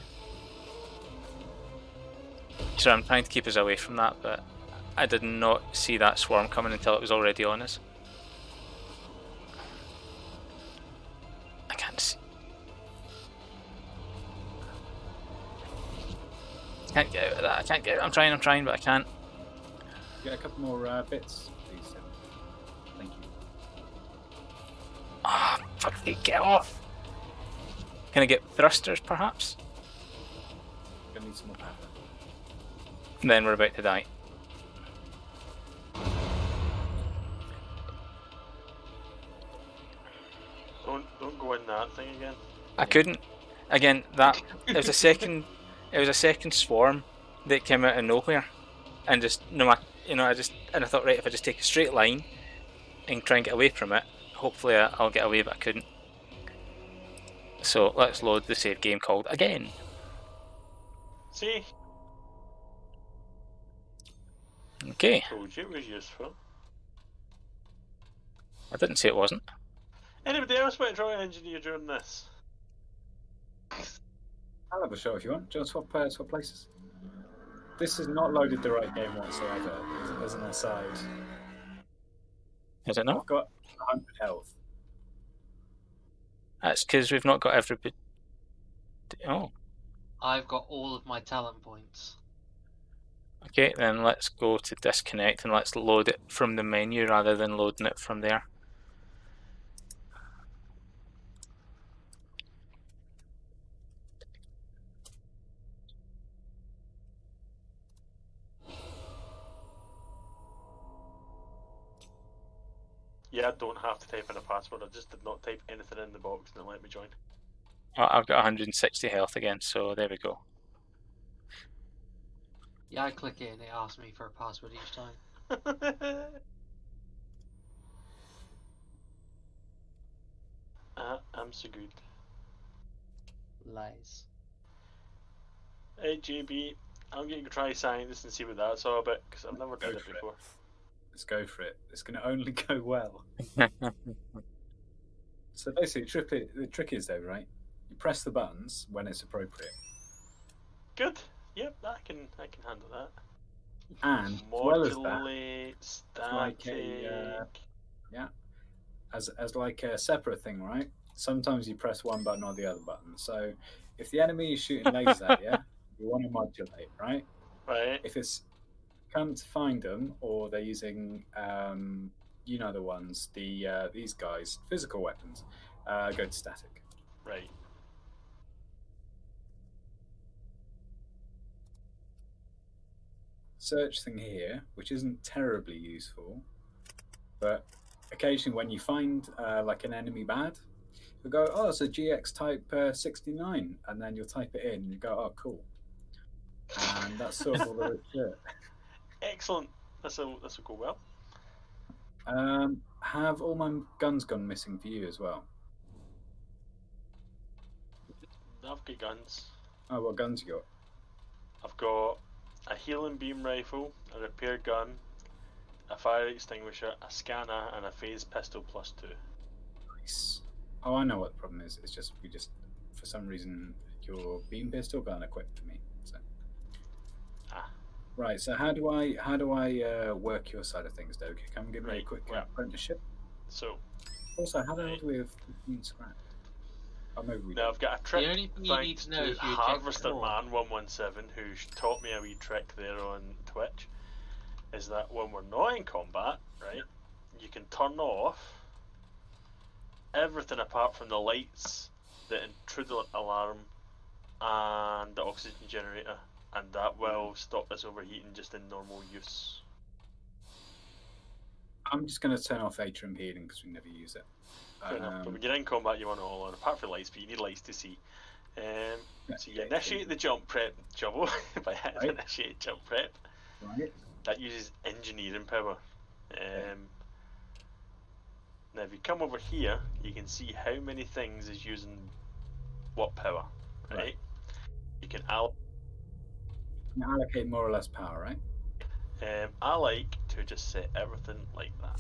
So I'm trying to keep us away from that, but I did not see that swarm coming until it was already on us. I can't see. Can't get out of that. I can't get out. I'm trying, but I can't. Get a couple more bits, please. Tim. Thank you. Ah, fuck it, get off! Can I get thrusters, perhaps? Gonna need some more power. Then we're about to die. Don't go in that thing again. I couldn't. Again, that it was a second. It was a second swarm that came out of nowhere, and just no matter, I thought, right, if I just take a straight line and try and get away from it, hopefully I'll get away, but I couldn't. So let's load the save game called again. See? Okay, Told you it was useful. I didn't say it wasn't. Anybody else want to draw an engineer during this? I'll have a show if you want. Do you want to swap places? This has not loaded the right game whatsoever, as an aside. Is it not? I've got 100 health. That's because we've not got everybody. Oh, I've got all of my talent points. okay, then let's go to disconnect and let's load it from the menu rather than loading it from there. Yeah, I don't have to type in a password. I just did not type anything in the box and it let me join. Oh, I've got 160 health again, so there we go. Yeah, I click it and it asks me for a password each time. I'm so good. Lies. Hey JB, I'm going to try science and see what that's all about because I've never done it for it. before. Let's go for it. It's going to only go well. So basically, the trick is though, right? You press the buttons when it's appropriate. Good. Yep, I can handle that. And as well as that, Modulate, static. like as like a separate thing, right? Sometimes you press one button or the other button. So if the enemy is shooting lasers at you, you want to modulate, right? Right. If it's come to find them or they're using, you know the ones, these guys, physical weapons, go to static. Right. Search thing here, which isn't terribly useful, but occasionally when you find like an enemy bad, you'll go, oh, it's a GX type 69, and then you'll type it in and you go, oh, cool. And that's sort of all there is to it. Excellent. This'll go well. Have all my guns gone missing for you as well? I've got guns. Oh, what guns you got? I've got a healing beam rifle, a repair gun, a fire extinguisher, a scanner, and a phase pistol +2. Nice. Oh, I know what the problem is. It's just we just for some reason your beam pistol got unequipped for me. So. Ah. Right. So how do I work your side of things, Doge? Come give me a Right, quick well. apprenticeship. So Also, how the hell Right. do we have 15 scrap? Oh, maybe we now don't. I've got a trick only thing you need thanks to know to is you eject Harvester core. Man 117 who taught me a wee trick there on Twitch. Is that when we're not in combat, right? You can turn off everything apart from the lights, the intruder alarm, and the oxygen generator, and that will stop us overheating just in normal use. I'm just going to turn off atrium healing because we never use it. Fair enough. But when you're in combat, you want it all on, apart from lights, but you need lights to see. So you initiate the jump prep, Jubble, by hitting initiate jump prep. Right. That uses engineering power. Now if you come over here, you can see how many things is using what power, right? You can allocate more or less power, right? I like to just set everything like that.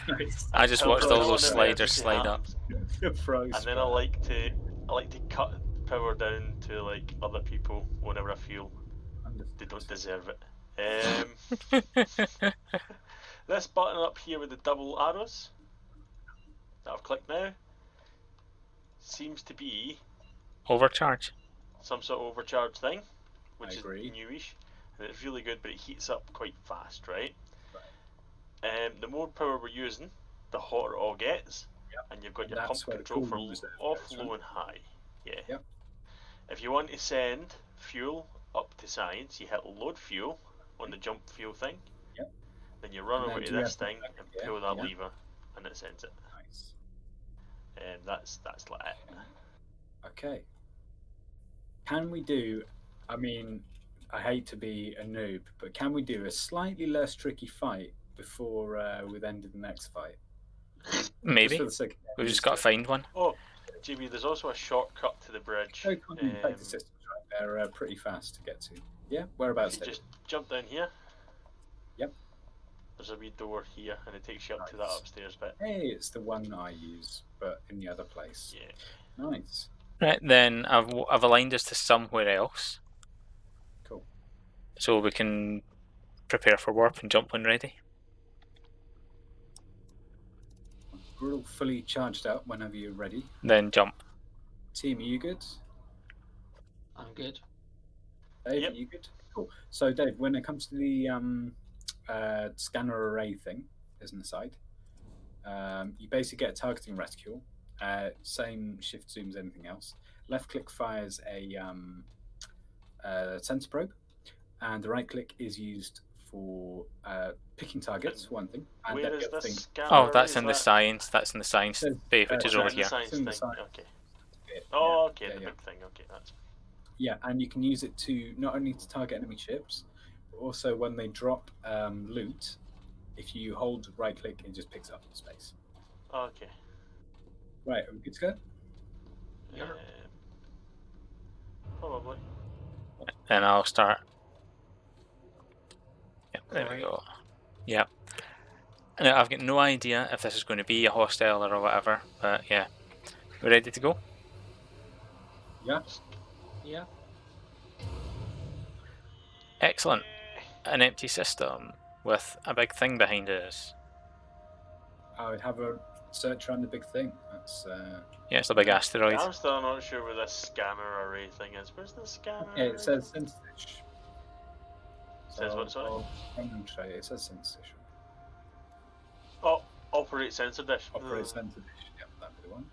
Nice. I just watched all those sliders slide up. And then I like to cut power down to like other people whenever I feel they don't deserve it. This button up here with the double arrows that I've clicked now seems to be Overcharge. some sort of overcharge thing, which is agree. newish, and it's really good, but it heats up quite fast, right? The more power we're using, the hotter it all gets, and you've got your pump control for off, low, and high. Yeah. Yep. If you want to send fuel up to science, you hit load fuel on the jump fuel thing. Yep. Then you run over to this thing and pull that Yeah. lever, and it sends it. Nice. And that's like it. Okay. Can we do? I mean, I hate to be a noob, but can we do a slightly less tricky fight before we've ended the next fight? Maybe. Just for the sake of We've just got to find one. Oh, GB, there's also a shortcut to the bridge. Infected systems, right? They're pretty fast to get to. Yeah, whereabouts? You just jump down here. Yep. There's a wee door here, and it takes you up to that upstairs bit. Hey, it's the one I use, but in the other place. Yeah. Nice. Right, then I've aligned us to somewhere else. Cool. So we can prepare for warp and jump when ready. We're all fully charged up whenever you're ready. Then jump. Team, are you good? I'm good. Dave, are you good? Cool. So, Dave, when it comes to the scanner array thing, as an aside, you basically get a targeting reticule. Same shift zoom as anything else. Left click fires a sensor probe, and the right click is used for picking targets. One thing. And where is this scanner? Oh, that's in the science. That's in the science bay, which is over here. Okay. Oh, okay, the big thing. Okay, that's. Yeah, and you can use it to not only to target enemy ships, but also when they drop loot. If you hold right click, it just picks up space. Okay. Right, are we good to go? Yeah. Probably. Then I'll start. Yep, there we go. Yep. Now, I've got no idea if this is going to be a hostile or whatever, but yeah. We ready to go? Yeah. Yeah. Excellent. An empty system with a big thing behind us. I would have a search around the big thing. That's yeah, it's a big asteroid. I'm still not sure where this scanner array thing is. Where's the scanner? Yeah, it says sensor dish. Says what, sorry? It says sensor dish. Oh, operate sensor dish. Operate sensor dish. Yep, that'd be the one.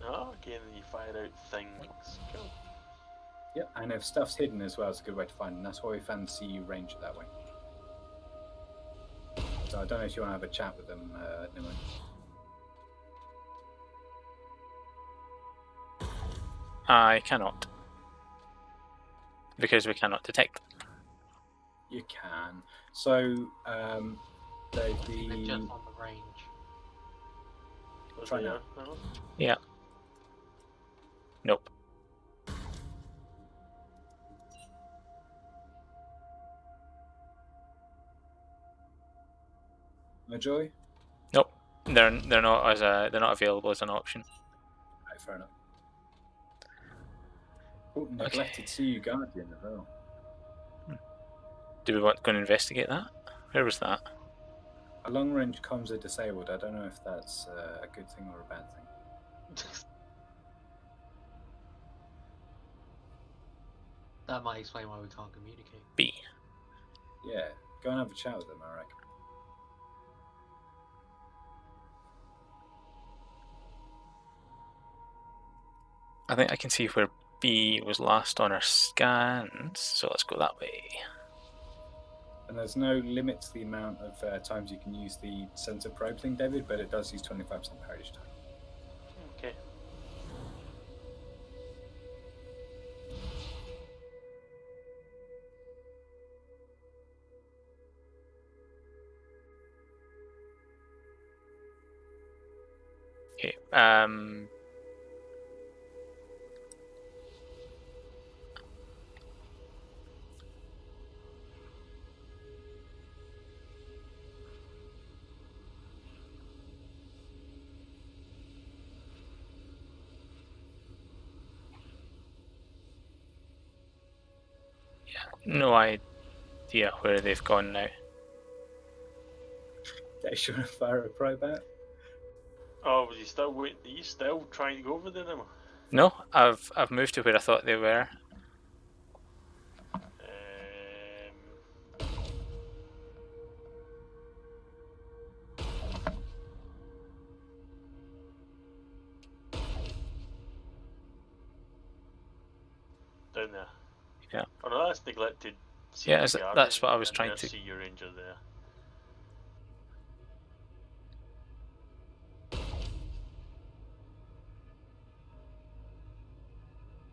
Oh, okay, and then you fire out things. Cool. Yep, and if stuff's hidden as well, it's a good way to find them. That's why we fancy you range it that way. So I don't know if you want to have a chat with them, Nima. I cannot. Because we cannot detect them. You can. So, They jump on the range. Try now. Yeah. Nope. No joy? Nope. They're not available as an option. Right, fair enough. Oh, neglected CU Guardian as well. Do we want to go and investigate that? Where was that? A long range comms are disabled. I don't know if that's a good thing or a bad thing. That might explain why we can't communicate. B. Yeah, go and have a chat with them, I reckon. I think I can see where B was last on our scans, so let's go that way. And there's no limit to the amount of times you can use the sensor probe thing, David, but it does use 25% power each time. Okay. Okay. No idea where they've gone now. They should have fire a probe out. Oh, was you still waiting? Are you still trying to go over there now? No, I've moved to where I thought they were. Down there. Yeah. Oh no, that's neglected. Yeah, that's what I was trying to. See your ranger there.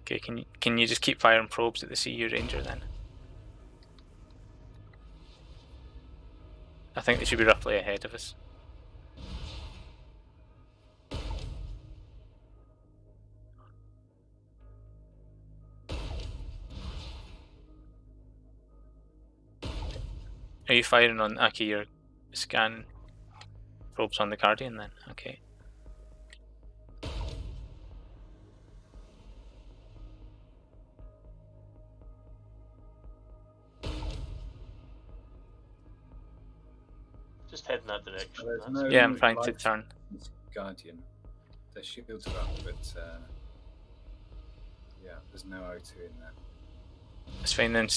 Okay, can you just keep firing probes at the CU Ranger then? I think they should be roughly ahead of us. Are you firing on Aki? You're scanning probes on the Guardian then? Okay. Just head in that direction. No yeah, I'm trying to turn. Guardian. The shields are up, but yeah, there's no O2 in there. It's fine then.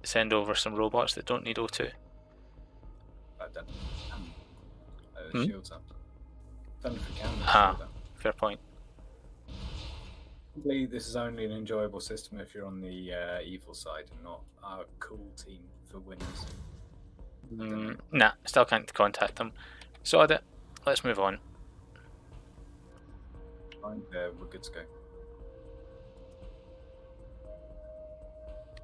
Send over some robots that don't need O2. I've done. Shields up. Done if we can. Fair point. Probably this is only an enjoyable system if you're on the evil side and not our cool team for winners. Nah, still can't contact them. Sorted it. Let's move on. Fine, we're good to go.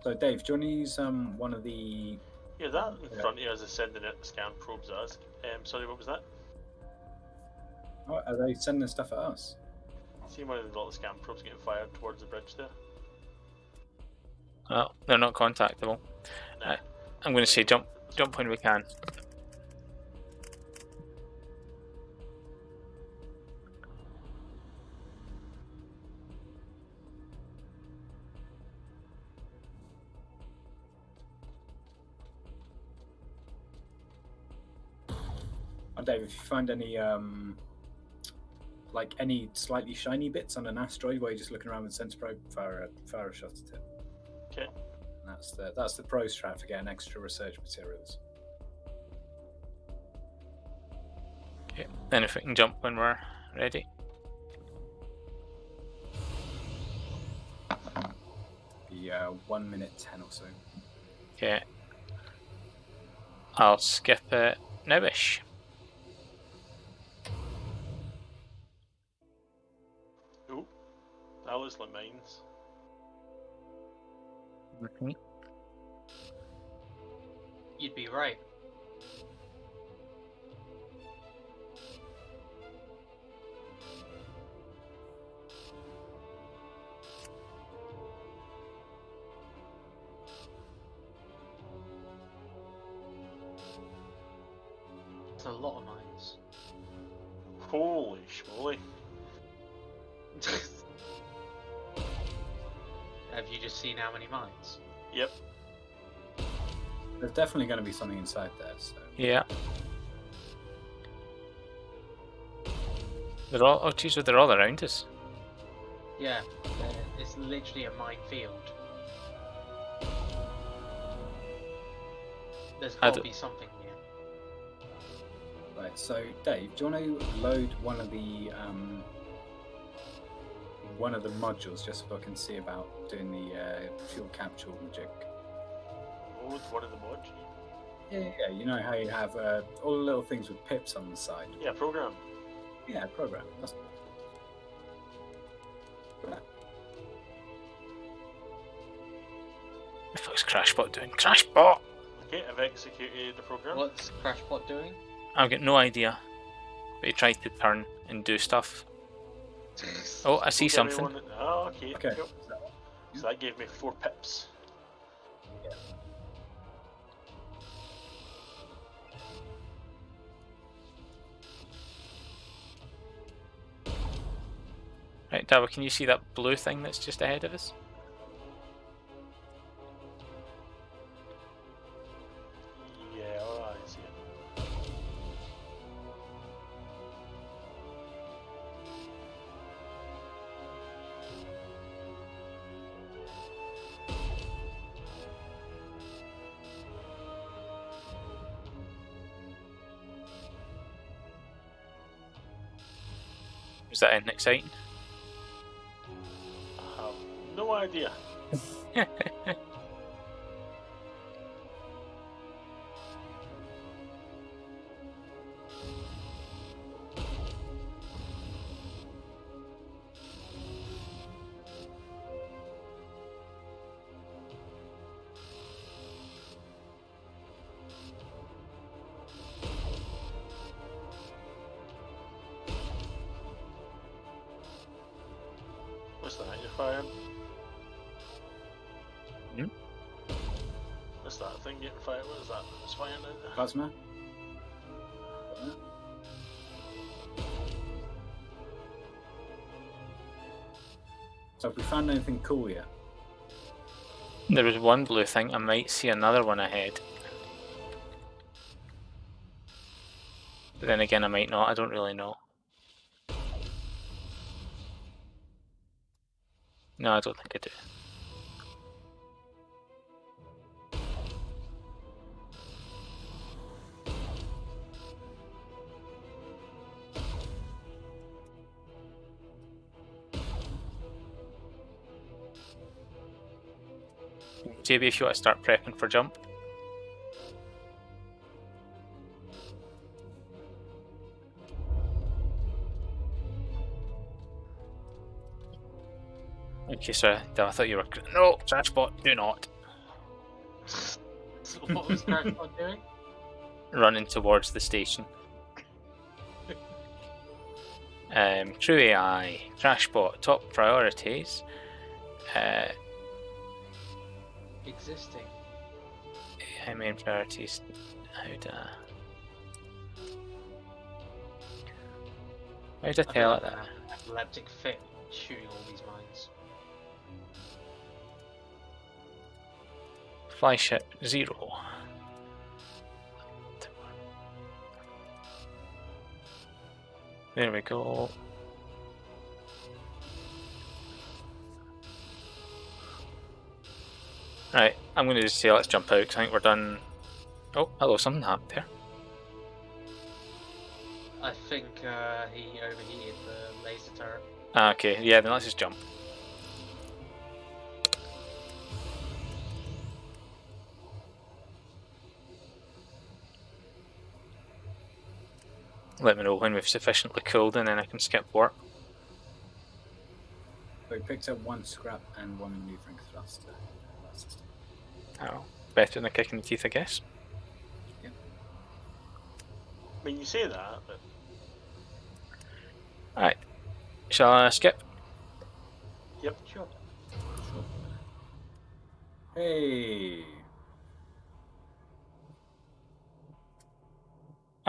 So, Dave, do you want to use one of the... Yeah, that in front of you as they're sending out the scan probes at us. Sorry, what was that? Oh, are they sending stuff at us? See one of the little scan probes getting fired towards the bridge there? Well, they're not contactable. Nah. I'm going to say jump when we can. Dave, if you find any like any slightly shiny bits on an asteroid where you're just looking around with sensor probe, fire a shot at it. Okay. And that's the pro strat for getting extra research materials. Okay, then if we can jump when we're ready. Be 1 minute 10 or so. Okay. I'll skip it nowish. Ooh, that looks like mines. You'd be right. It's a lot of mines. Holy schmoly. Have you just seen how many mines? Yep. There's definitely going to be something inside there. So Yeah. They're all. Oh, geez, they're all around us. Yeah, it's literally a minefield. There's got to be something here. right. So Dave, do you want to load one of the modules just so I can see about doing the fuel capture magic? Load one of the mods. Yeah. You know how you have all the little things with pips on the side. Yeah, program. Yeah, program. That's... The fuck's Crashbot doing? Crashbot! Okay, I've executed the program. What's Crashbot doing? I've got no idea. But he tried to turn and do stuff. Oh, I see something. Oh, okay. Okay. Cool. So that gave me 4 pips. Yeah. Right, Dava, can you see that blue thing that's just ahead of us? Yeah, alright, I see it. Was that anything exciting? I have no idea. What's that you're firing? Hmm? What's that thing getting fired? What is that? It's firing out. Plasma. So have we found anything cool yet? There was one blue thing, I might see another one ahead. But then again, I might not, I don't really know. No, I don't think I do. JB, if you want to start prepping for jump. Okay, sorry, I thought you were... No, Crashbot, do not. So what was Crashbot doing? Running towards the station. True AI, Crashbot, top priorities. Existing. AI main priorities. How'd I tell it that? Epileptic fit shooting all these mines. Flyship 0. There we go. Right, I'm going to just say let's jump out because I think we're done. Oh, hello, something happened there. I think he overheated the laser turret. Ah, okay, yeah, then let's just jump. Let me know when we've sufficiently cooled and then I can skip work. So we picked up 1 scrap and 1 maneuvering thruster. Oh, better than a kick in the teeth, I guess. I mean, you say that, but... Alright, shall I skip? Yep. Sure. Hey!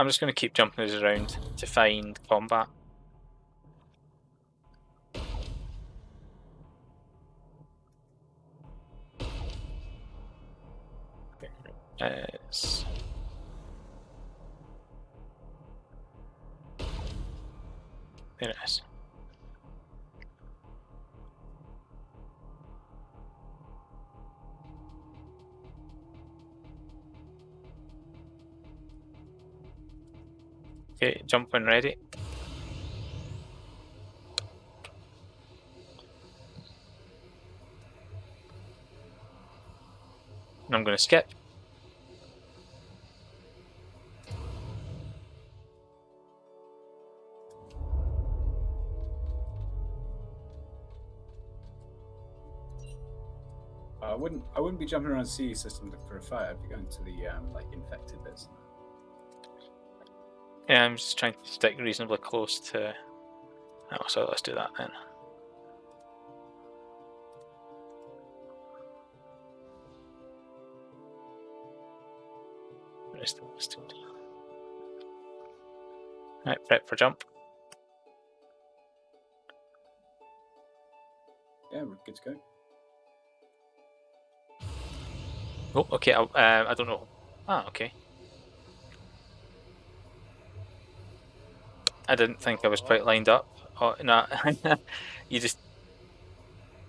I'm just going to keep jumping us around to find combat. It's... There it is. Okay, jump when ready. And I'm going to skip. I wouldn't be jumping around CE system looking for a fight. I'd be going to the like infected bits. Yeah, I'm just trying to stick reasonably close to... Oh, so let's do that then. Where's the list? Right, prep for jump. Yeah, we're good to go. Oh, okay. I don't know. Ah, okay. I didn't think I was quite lined up. Oh, no. You just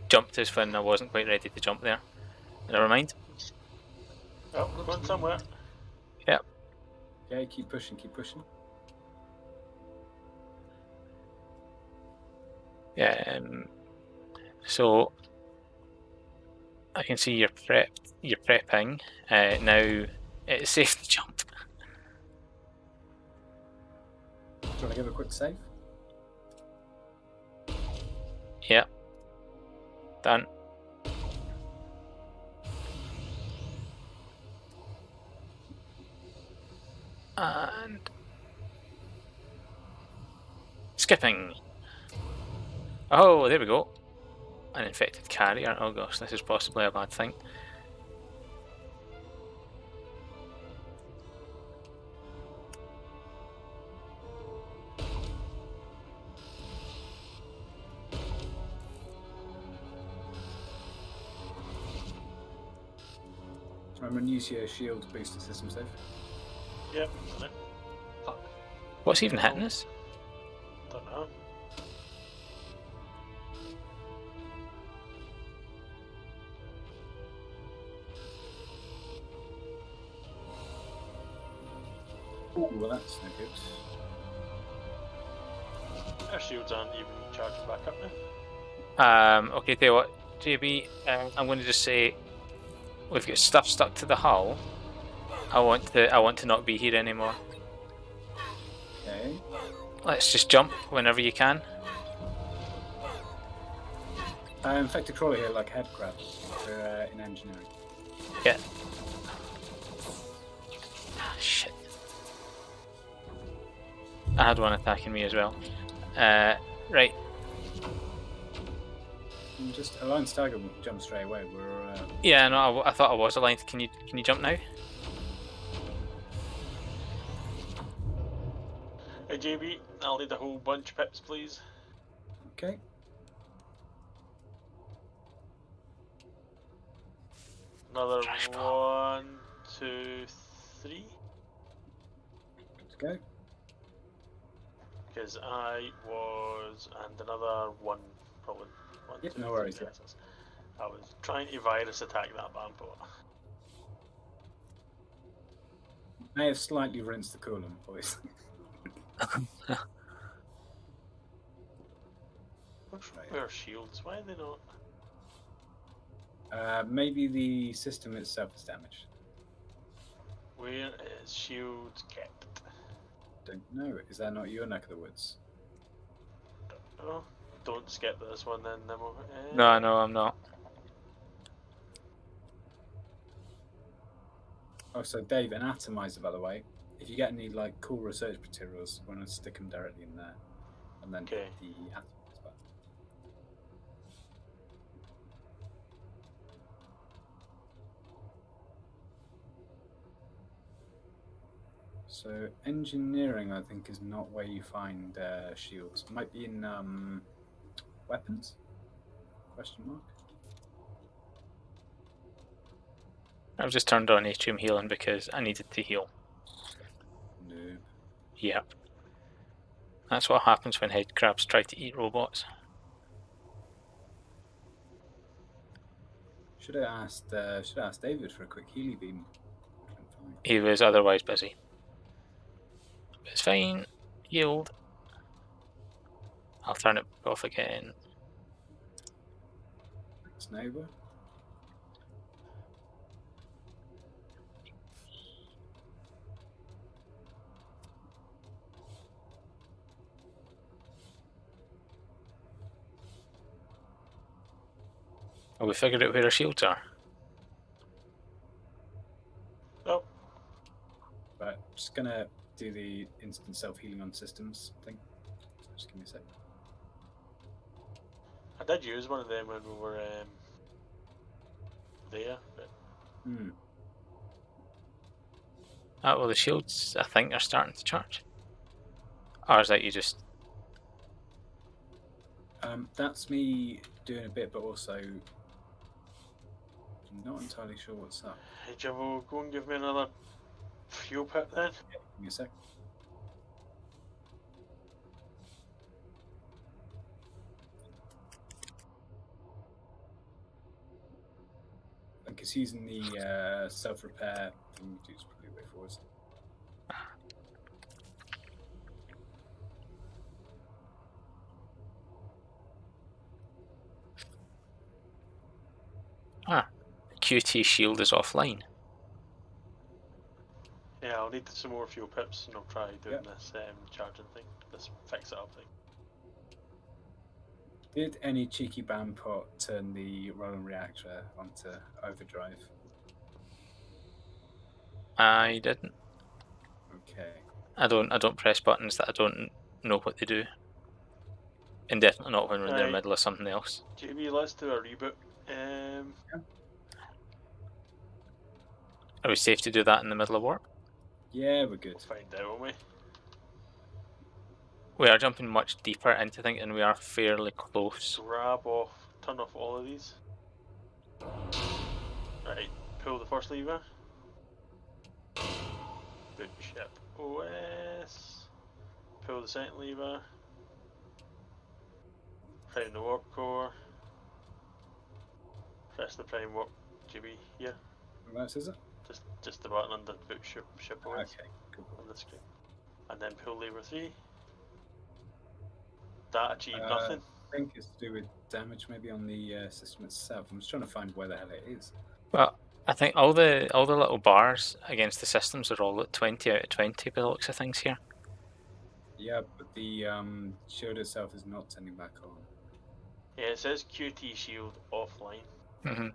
jumped as when I wasn't quite ready to jump there. Never mind. Oh, we're going somewhere. Yep. Okay, keep pushing, keep pushing. Yeah. So I can see you're prepping. Now it's safe to jump. Do you want to give a quick save? Yep. Done. And skipping. Oh, there we go. An infected carrier. Oh gosh, this is possibly a bad thing. Remember and use your shield to boost the system save. Yep, done it. Fuck. What's even hitting us? Don't know. Ooh, well that's no good. Our shields aren't even charging back up now. Okay, tell you what, JB, I'm going to just say we've got stuff stuck to the hull. I want to not be here anymore. Okay. Let's just jump whenever you can. Infected crawler here, like head grab. We're in engineering. Yeah. Ah, shit. I had one attacking me as well. Right. Just Alliance Stagger will jump straight away. We're Yeah, no, I thought I was aligned. Can you jump now? Hey JB, I'll need a whole bunch of pips, please. okay. Another Trash ball. 1, 2, 3. Let's go. Because I was, and another 1, probably. 1, Yep, 2, no 3 worries, yeah. chances. I was trying to virus attack that bamboo. May have slightly rinsed the coolant, boys. Where are shields? Why are they not? Maybe the system itself is damaged. Where is shields kept? Don't know. Is that not your neck of the woods? Don't know. Don't skip this one then, Nemo. No, I'm not. Oh, so Dave, an atomizer, by the way. If you get any like cool research materials, you want to stick them directly in there, and then Okay. hit the atomizer button. So engineering, I think, is not where you find shields. It might be in weapons? Question mark. I've just turned on atrium healing because I needed to heal. Noob. Yep. That's what happens when head crabs try to eat robots. Should have asked David for a quick Healy beam. He was otherwise busy. It's fine. Healed. I'll turn it off again. Thanks, neighbour. Have we figured out where our shields are? Oh, Right, just gonna do the instant self-healing on systems thing. So just give me a sec. I did use one of them when we were there, but Ah, well, the shields, I think, are starting to charge. Or is that you just... That's me doing a bit, but also not entirely sure what's up. hey Jimbo, go and give me another fuel pip then. Yeah, give me a sec. I think it's using the self-repair thing to use probably way forwards. Ah, QT shield is offline. Yeah, I'll need some more fuel pips and I'll try doing this charging thing, this fix it up thing. Did any cheeky bandpot turn the rolling reactor onto overdrive? I didn't. Okay. I don't press buttons that I don't know what they do. And definitely not when we're in the middle of something else. JB, let's do a reboot. Are we safe to do that in the middle of warp? Yeah, we're good. We'll find out, won't we? We are jumping much deeper into things and we are fairly close. Turn off all of these. Right, pull the first lever. Boot ship OS. Pull the second lever. Prime the warp core. Press the prime warp GB here. Whereabouts is it? Just the button under boot ship OS. Okay, cool. On the screen. And then pull lever 3. That achieved nothing. I think it's to do with damage maybe on the system itself. I'm just trying to find where the hell it is. Well, I think all the little bars against the systems are all at 20 out of 20 by the looks of things here. Yeah, but the shield itself is not turning back on. Yeah, it says QT shield offline. Mm-hmm.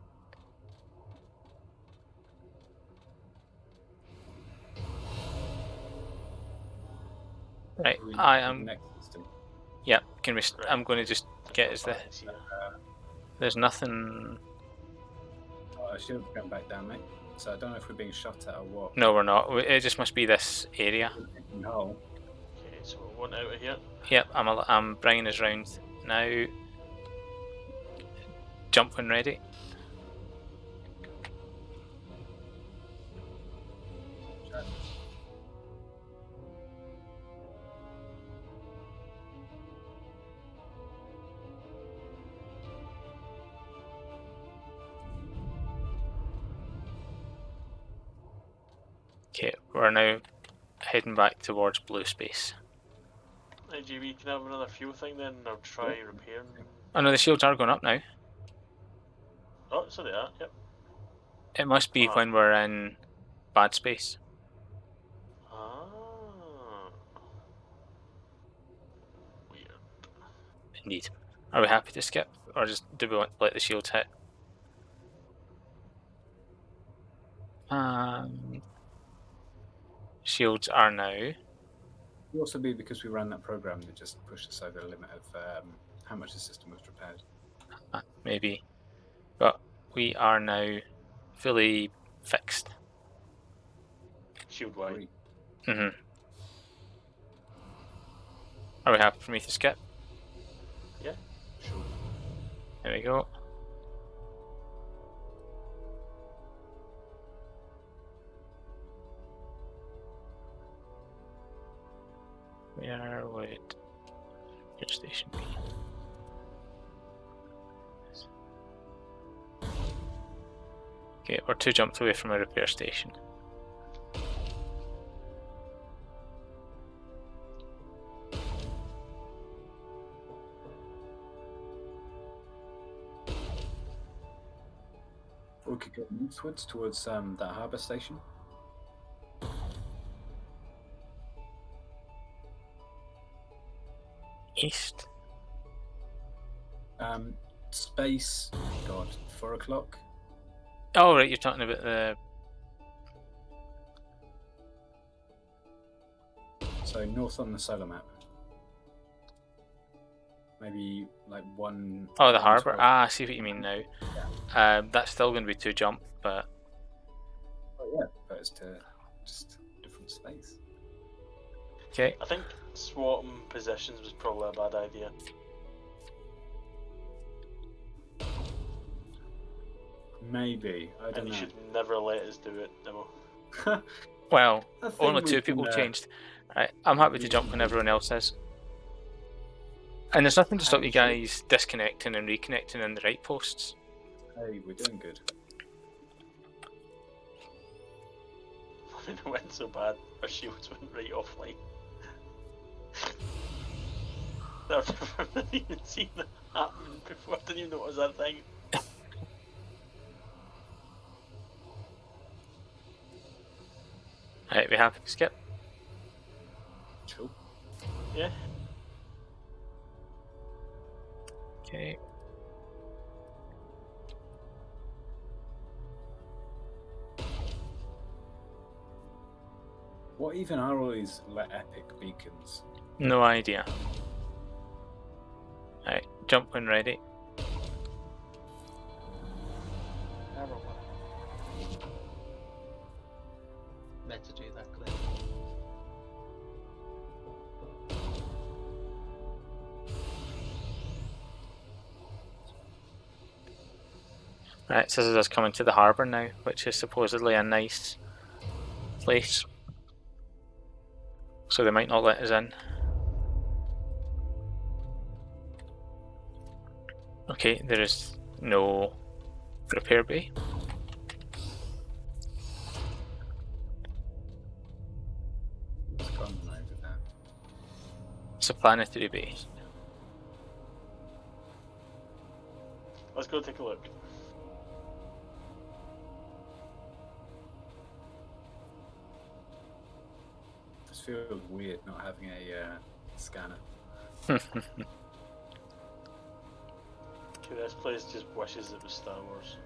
Right, I am. Next system. Yeah, can we? I'm going to just get us the. There's nothing. Shield's going back down, mate. So I don't know if we're being shot at or what. No, we're not. It just must be this area. No. Okay, so we're one out of here. Yep, I'm bringing us round now. Jump when ready. Okay, we're now heading back towards blue space. Hey GB, can I have another fuel thing then? I'll try repairing. Oh no, the shields are going up now. Oh, so they are, yep. It must be when we're in bad space. Ah. Weird. Indeed. Are we happy to skip, or just do we want to let the shields hit? Shields are now. It could also be because we ran that program that just pushed us over the limit of how much the system was repaired. Maybe. But we are now fully fixed. Shield wide. Mhm. Are we happy for me to skip? Yeah, sure. There we go. Where would your station be? Okay, we're 2 jumps away from a repair station. We could go northwards towards that harbour station. East? Space, God, 4 o'clock. Oh, right, you're talking about the... So north on the solar map. Maybe like 1. Oh, the harbour? 112. Ah, I see what you mean now. That's still going to be 2 jump, but... Oh, yeah, but it's to just different space. Okay. I think swapping positions was probably a bad idea. Maybe. I don't And you know. should never let us do it, Nemo. Well, I think only we 2 people can, changed. Right, I'm happy to jump when everyone else is. And there's nothing to stop you guys disconnecting and reconnecting in the right posts. Hey, we're doing good. I mean, it went so bad, our shields went right offline. I've never even seen that happen before. I didn't even know it was that thing. Right, we happy to skip? Cool. Yeah. Okay. What even are all these like epic beacons? No idea. Right, jump when ready. Meant to do that, Cliff. Right, so this is us coming to the harbour now, which is supposedly a nice place. So they might not let us in. Okay, there is no repair bay. It's gone over there. It's a planetary base. Let's go take a look. This feels weird not having a scanner. Okay, this place just wishes it was Star Wars.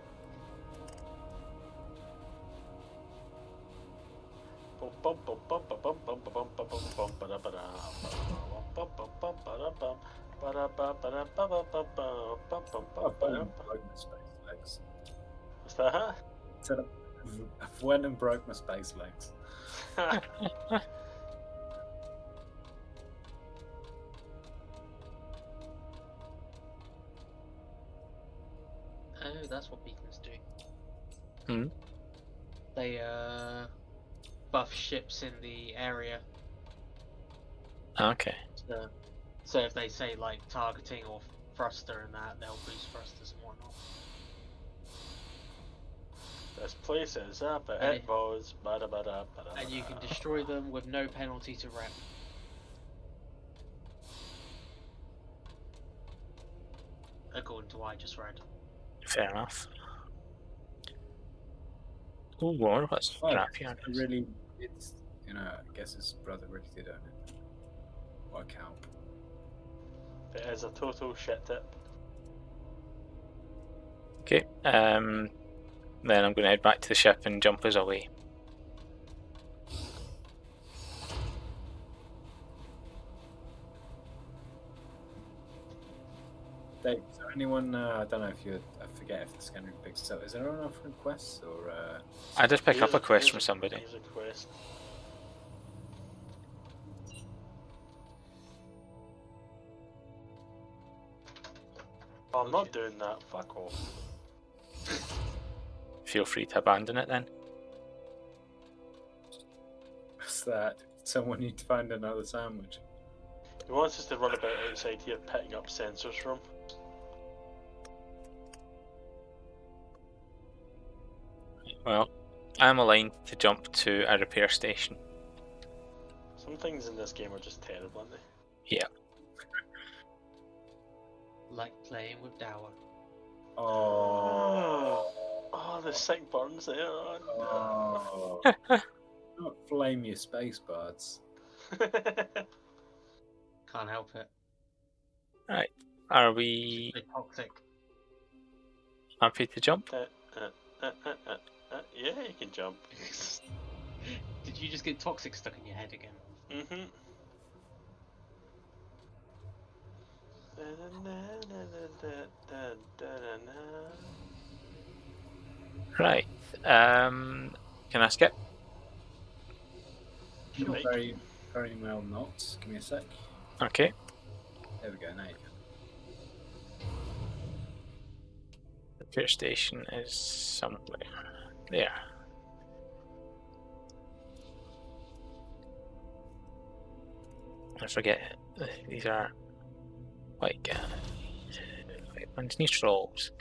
Legs. What's that? I've went and broke my space legs. Oh, that's what beacons do. Hmm. They buff ships in the area. Okay. So if they say like targeting or thruster and that, they'll boost thrusters and whatnot. This place is up at it was And you can destroy them with no penalty to rep. According to what I just read. Fair enough. Oh, war, what's crap here? Really, it's, you know, I guess his brother really did own it. What a cow. It is a total shit tip. Okay, then I'm going to head back to the ship and jump us away. Dave, is there anyone, I don't know if you, I forget if the scanner picks up, is there anyone offering quests or... I did pick up a quest from somebody. Here's a quest. Oh, I'm not doing that. Fuck off. Feel free to abandon it then. What's that? Someone need to find another sandwich. He wants us to run about outside here picking up sensors from. Well, I'm aligned to jump to a repair station. Some things in this game are just terrible, aren't they? Yeah. Like playing with Dower. Oh. Oh, the sick burns there. Oh, Oh. Don't flame your space buds. no. Can't help it. Right. Are we They're toxic. happy to jump? Yeah, you can jump. Did you just get toxic stuck in your head again? Mm-hmm. Right. Can I skip? Not Right. very, very well not. Give me a sec. Okay. There we go. Now you can. Repair station is somewhere there. I forget. These are white guys. White ones, neutrals.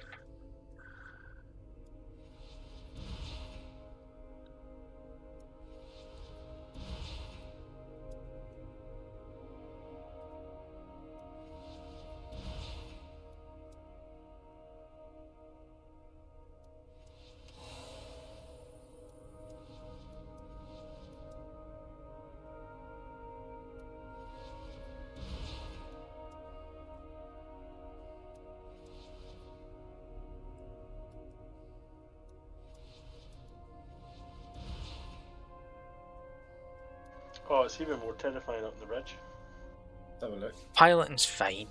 Oh, it's even more terrifying up the ridge. Let's have a look. Piloting's fine.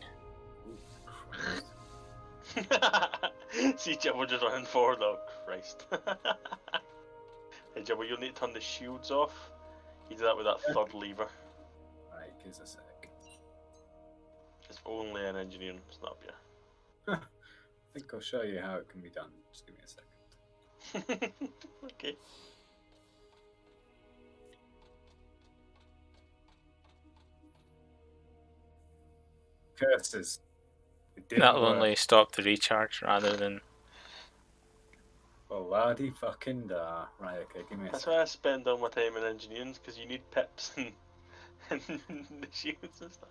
See, Jibble just running forward. Oh, Christ. Hey, Jibble, you'll need to turn the shields off. You do that with that third lever. Right, give us a sec. It's only an engineering snap, yeah. I think I'll show you how it can be done. Just give me a second. Okay. Curses. It didn't That'll work. only stop the recharge rather than. Oh, laddy fucking da. Right, okay, give me a That's second. why I spend all my time in engineering, because you need pips and, and the shields and stuff.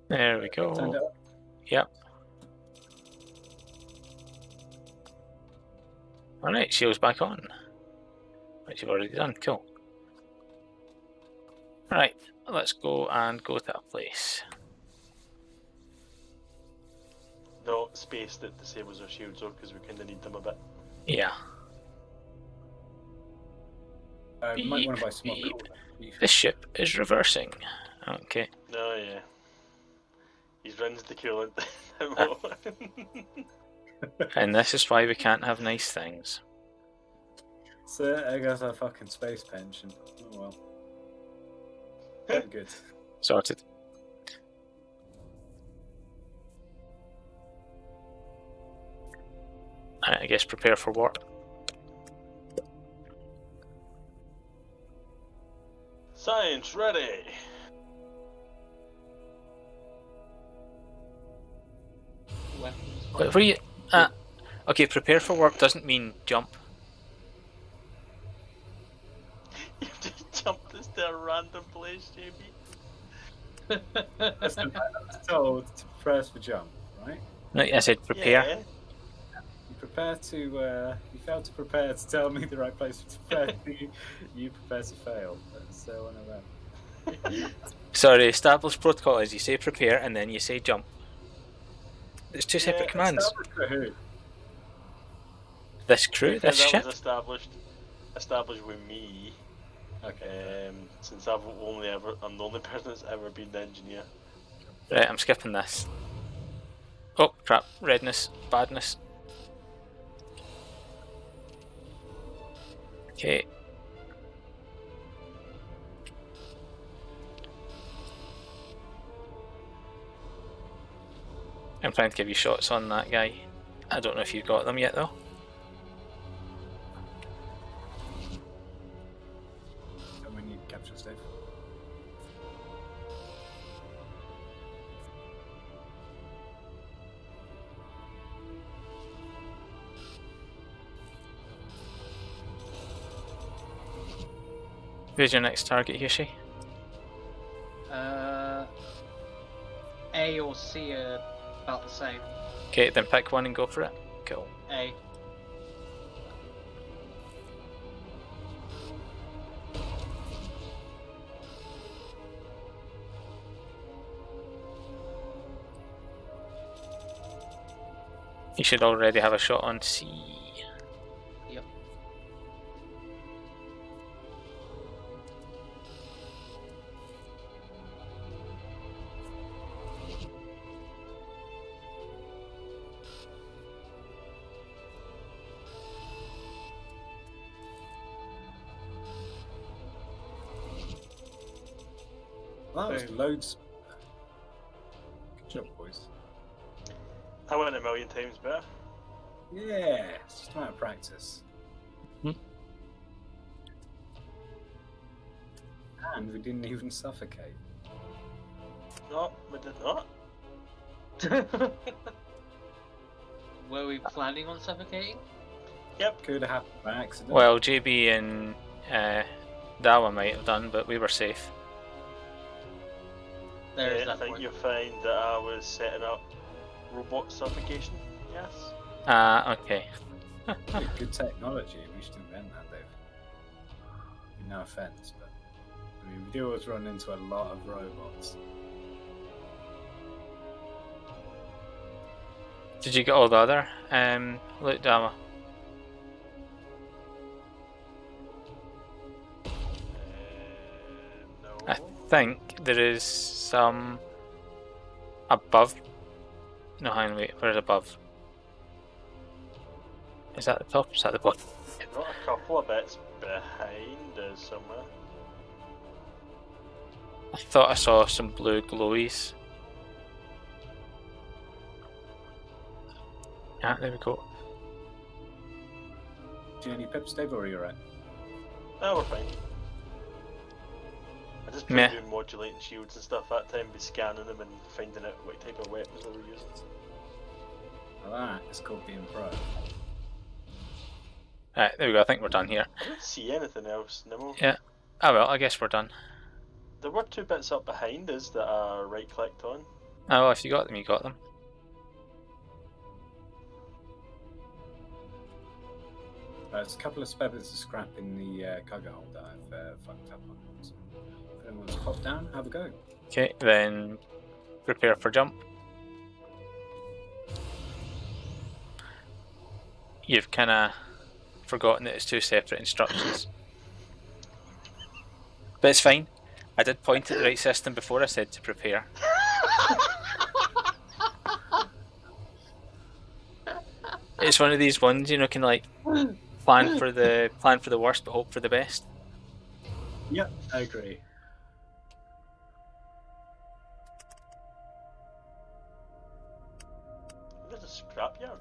There we Turned go. it up. Yep. Alright, shields back on. Which you've already done, cool. Right, let's go and go to that place. No, space that disables our shields though, because we kind of need them a bit. Yeah. Might want to buy some more Beep, cooler. This ship is reversing. Okay. Oh yeah. He's runs the coolant. And this is why we can't have nice things. So I guess a fucking space pension. Oh well. Very good. Sorted. I guess prepare for warp. Science ready. Weapons. Where are you? Okay, prepare for warp doesn't mean jump. You just jumped us to a random place, JB. Listen, I was told to prepare for jump, right? No, I said prepare. Yeah. You prepare to. You failed to prepare to tell me the right place to prepare. You prepare to fail. That's one of them. Sorry, established protocol is you say prepare and then you say jump. It's two separate commands. Established for who? This crew, Because this that ship. was established with me. Okay. Since I'm the only person that's ever been the engineer. Right, I'm skipping this. Oh crap! Redness, badness. Okay. I'm trying to give you shots on that guy. I don't know if you've got them yet though. And we need capture Steve. Who's your next target, Yoshi? A or C are about the same. Okay, then pick one and go for it. Cool. A. You should already have a shot on C. Yep. Well, that was Boom. loads. Good job, boys. I went a million times better. Yeah, it's just a matter of practice. Hmm. And we didn't even suffocate. No, we did not. Were we planning on suffocating? Yep. Could have happened by accident. Well, JB and Dawa might have done, but we were safe. There is I that think point. you'll find that I was setting up robot suffocation. Yes. Okay. Good technology. We should invent that, Dave. No offense, but I mean, we do always run into a lot of robots. Did you get all the other loot, Dawa? No. I think there is some above. No, hang on, wait. Where's above? Is that the top or is that the bottom? Got a couple of bits behind us somewhere. I thought I saw some blue glowies. Ah, there we go. Do you need any pips, Dave, or are you right? Oh, we're fine. I just Meh. played doing modulating shields and stuff that time, be scanning them and finding out what type of weapons they were using. Well, that is called being pro. Alright, there we go. I think we're done here. I don't see anything else, Nemo. Yeah. Oh well, I guess we're done. There were two bits up behind us that I right-clicked on. Oh well, if you got them, you got them. There's a couple of spare bits of scrap in the cargo hold that I've fucked up on. So if anyone wants to pop down, have a go. Okay, then prepare for jump. You've kind of forgotten that it's two separate instructions. But it's fine. I did point at the right system before I said to prepare. It's one of these ones, you know, can like plan for the worst but hope for the best. Yep, I agree. There's a scrapyard.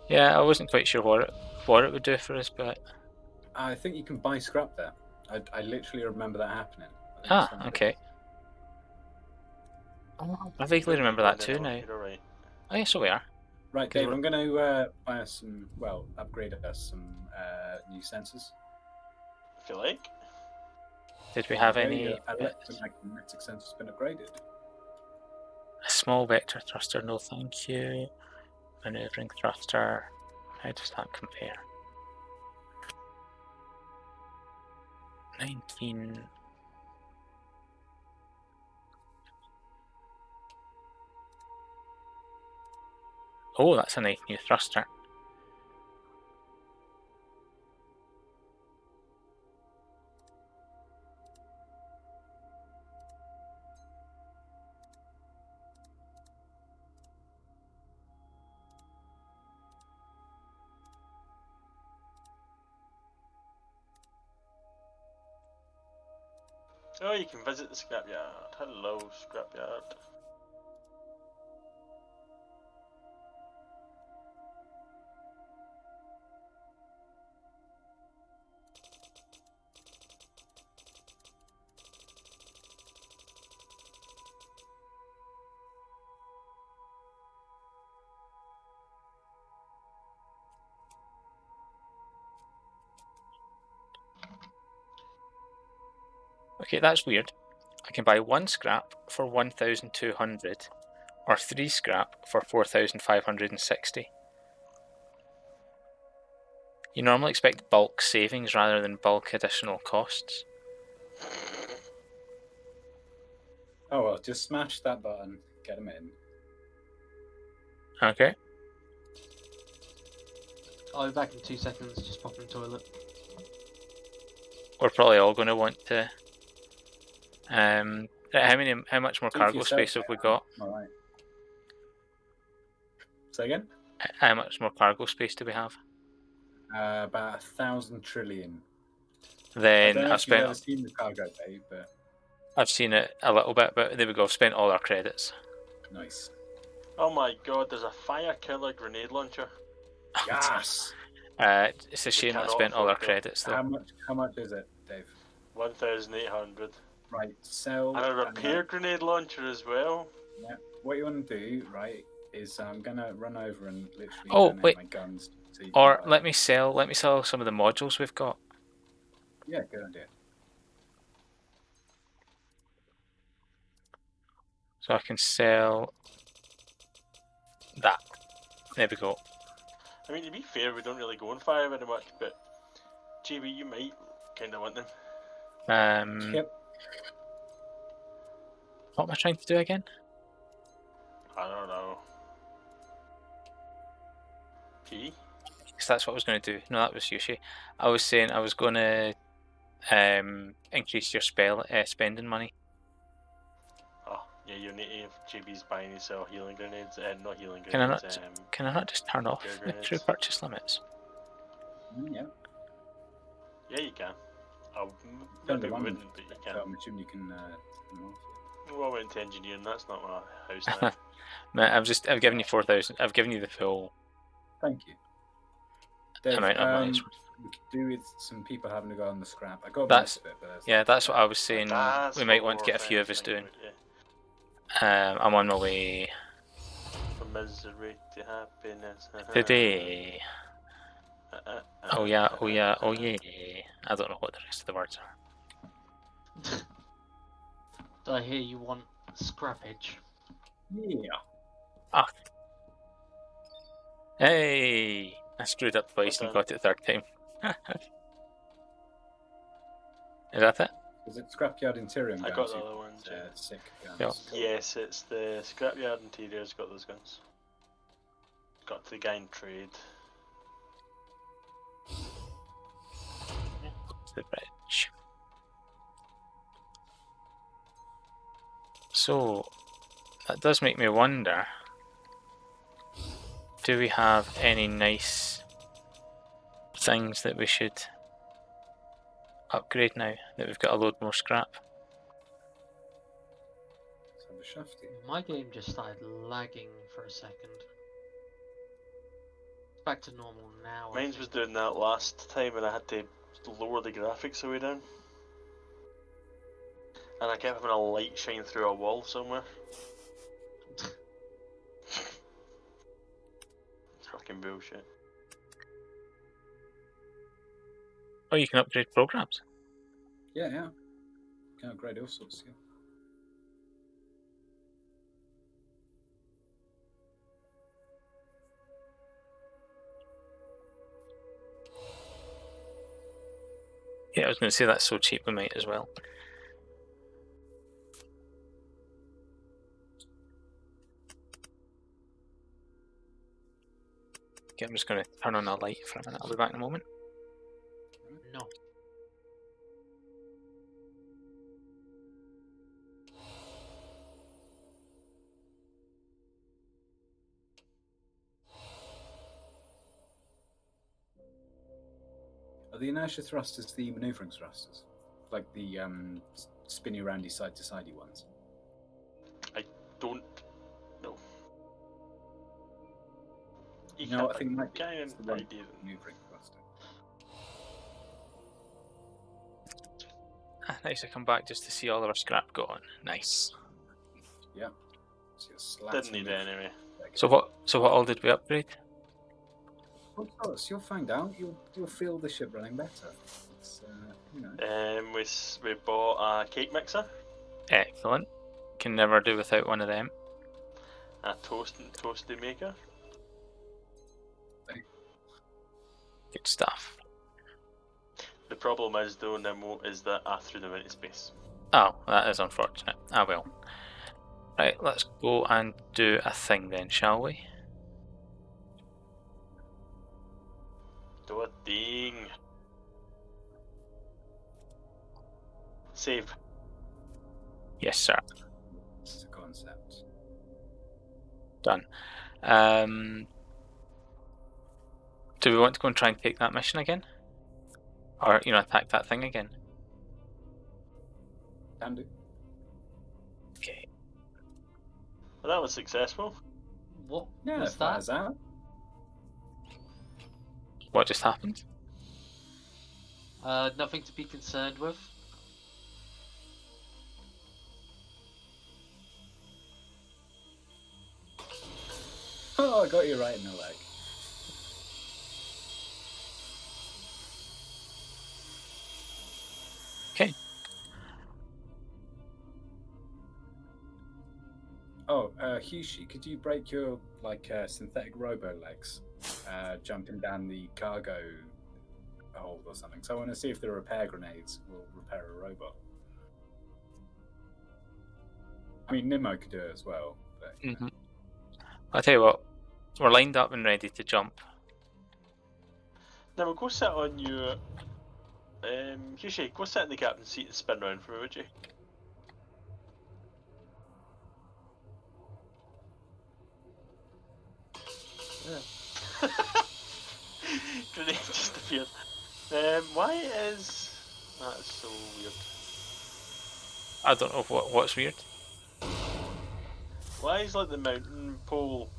Yeah, I wasn't quite sure what it would do for us, but I think you can buy scrap there. I literally remember that happening. I think it's one of the okay. I vaguely remember that too Nemo, now. You're right. Oh yeah, so we are. Right, Okay, Dave, we're- I'm going to buy us some, upgrade us some new sensors. If you like. Did we have There any? you go. Electromagnetic sensor's been upgraded. A small vector thruster, no thank you. Maneuvering thruster, how does that compare? 19. Oh, that's a nice new thruster. Oh, you can visit the scrapyard. Hello, scrapyard. Okay, that's weird. I can buy 1 scrap for 1,200, or 3 scrap for 4,560. You normally expect bulk savings rather than bulk additional costs. Oh well, just smash that button, get them in. Okay. I'll be back in 2 seconds, just pop in the toilet. We're probably all going to want to. How much more Do cargo yourself, space have we got? Alright. Say again? How much more cargo space do we have? About 1,000 trillion. I Then don't know I've if you've ever spent. seen the cargo bay, but I've seen it a little bit, but there we go. I've spent all our credits. nice. Oh my god, there's a fire killer grenade launcher. Yes. It's a We shame I cannot spent all our afford it. credits though. How much is it, Dave? 1,800. Right, sell. And a repair grenade launcher as well. Yeah. What you want to do, right, is I'm gonna run over and literally donate Wait. my guns. So you Or can buy let me sell some of the modules we've got. Yeah, good idea. So I can sell that. There we go. I mean, to be fair, we don't really go on fire very much, but JB, you might kind of want them. Yep. What am I trying to do again? I don't know. P? Because that's what I was going to do. No, that was Yoshi. I was saying I was going to increase your spending money. Oh, yeah, you need to if JB's buying himself healing grenades, not healing Can I grenades. not? Can I not just turn off repair the grenades. crew purchase limits? Yeah. Yeah, you can. Turn Maybe them we on, wouldn't, but you can. So I'm assuming you can turn them off. Well, I went to engineering, that's not my house now. Man, I've given you 4,000. I've given you the full Thank you. Dave, amount of money. we could do with some people having to go on the scrap. I got That's- most of it, but there's Yeah, that's what I was saying. That's We might what want to get a we're few of us thinking doing. about, I'm on my way yeah. From misery to happiness. today. Oh yeah, oh yeah, oh yeah. I don't know what the rest of the words are. Did I hear you want scrappage? Yeah. Hey, I screwed up twice and Well got it third time. Is that it? Is it Scrapyard Interior I got guns? the you- other ones, yeah. Sick guns. Yeah. Yes, it's the scrapyard interior's got those guns. Got the guy in trade. The bridge. So that does make me wonder, do we have any nice things that we should upgrade now that we've got a load more scrap? Let's have a shafty. My game just started lagging for a second. Back to normal now. I Mine think. was doing that last time and I had to lower the graphics away down. And I kept having a light shine through a wall somewhere. It's fucking bullshit. Oh, you can upgrade programs. Yeah. You can upgrade all sorts. Yeah. Yeah, I was going to say that's so cheap we might as well. Okay, I'm just going to turn on a light for a minute. I'll be back in a moment. No. Are the inertia thrusters the maneuvering thrusters? Like the spinny roundy side to sidey ones? Don't know. You No, have I think it might be. kind It's of the one idea. maneuvering thruster. Ah, nice, I come back just to see all of our scrap gone. Nice. Yeah. So you're Didn't need slatting it anyway. So what all did we upgrade? Of course, you'll find out. You'll feel the ship running better. It's We bought a cake mixer, Excellent. Can never do without one of them. a toasty maker. Good stuff. The problem is though, Nemo, is that I threw them into space. Oh, that is unfortunate. Ah well. Right, let's go and do a thing then, shall we? Do a thing. Save. Yes, sir. It's a concept. Done. Do we want to go and try and take that mission again? Or, attack that thing again? Can do. Okay. Well, that was successful. What Yeah, was fires that? out. What just happened? Nothing to be concerned with. Oh, I got you right in the leg. Okay. Oh, Hushi, could you break your synthetic robo legs, jumping down the cargo hold or something? So I want to see if the repair grenades will repair a robot. I mean, Nimmo could do it as well. But, I'll tell you what, we're lined up and ready to jump. Now we'll go sit on your. Hushi, go sit in the captain's seat and spin round for me, would you? Yeah. Grenade just appeared. Why is that's so weird? I don't know what's weird. Why is like the mountain pole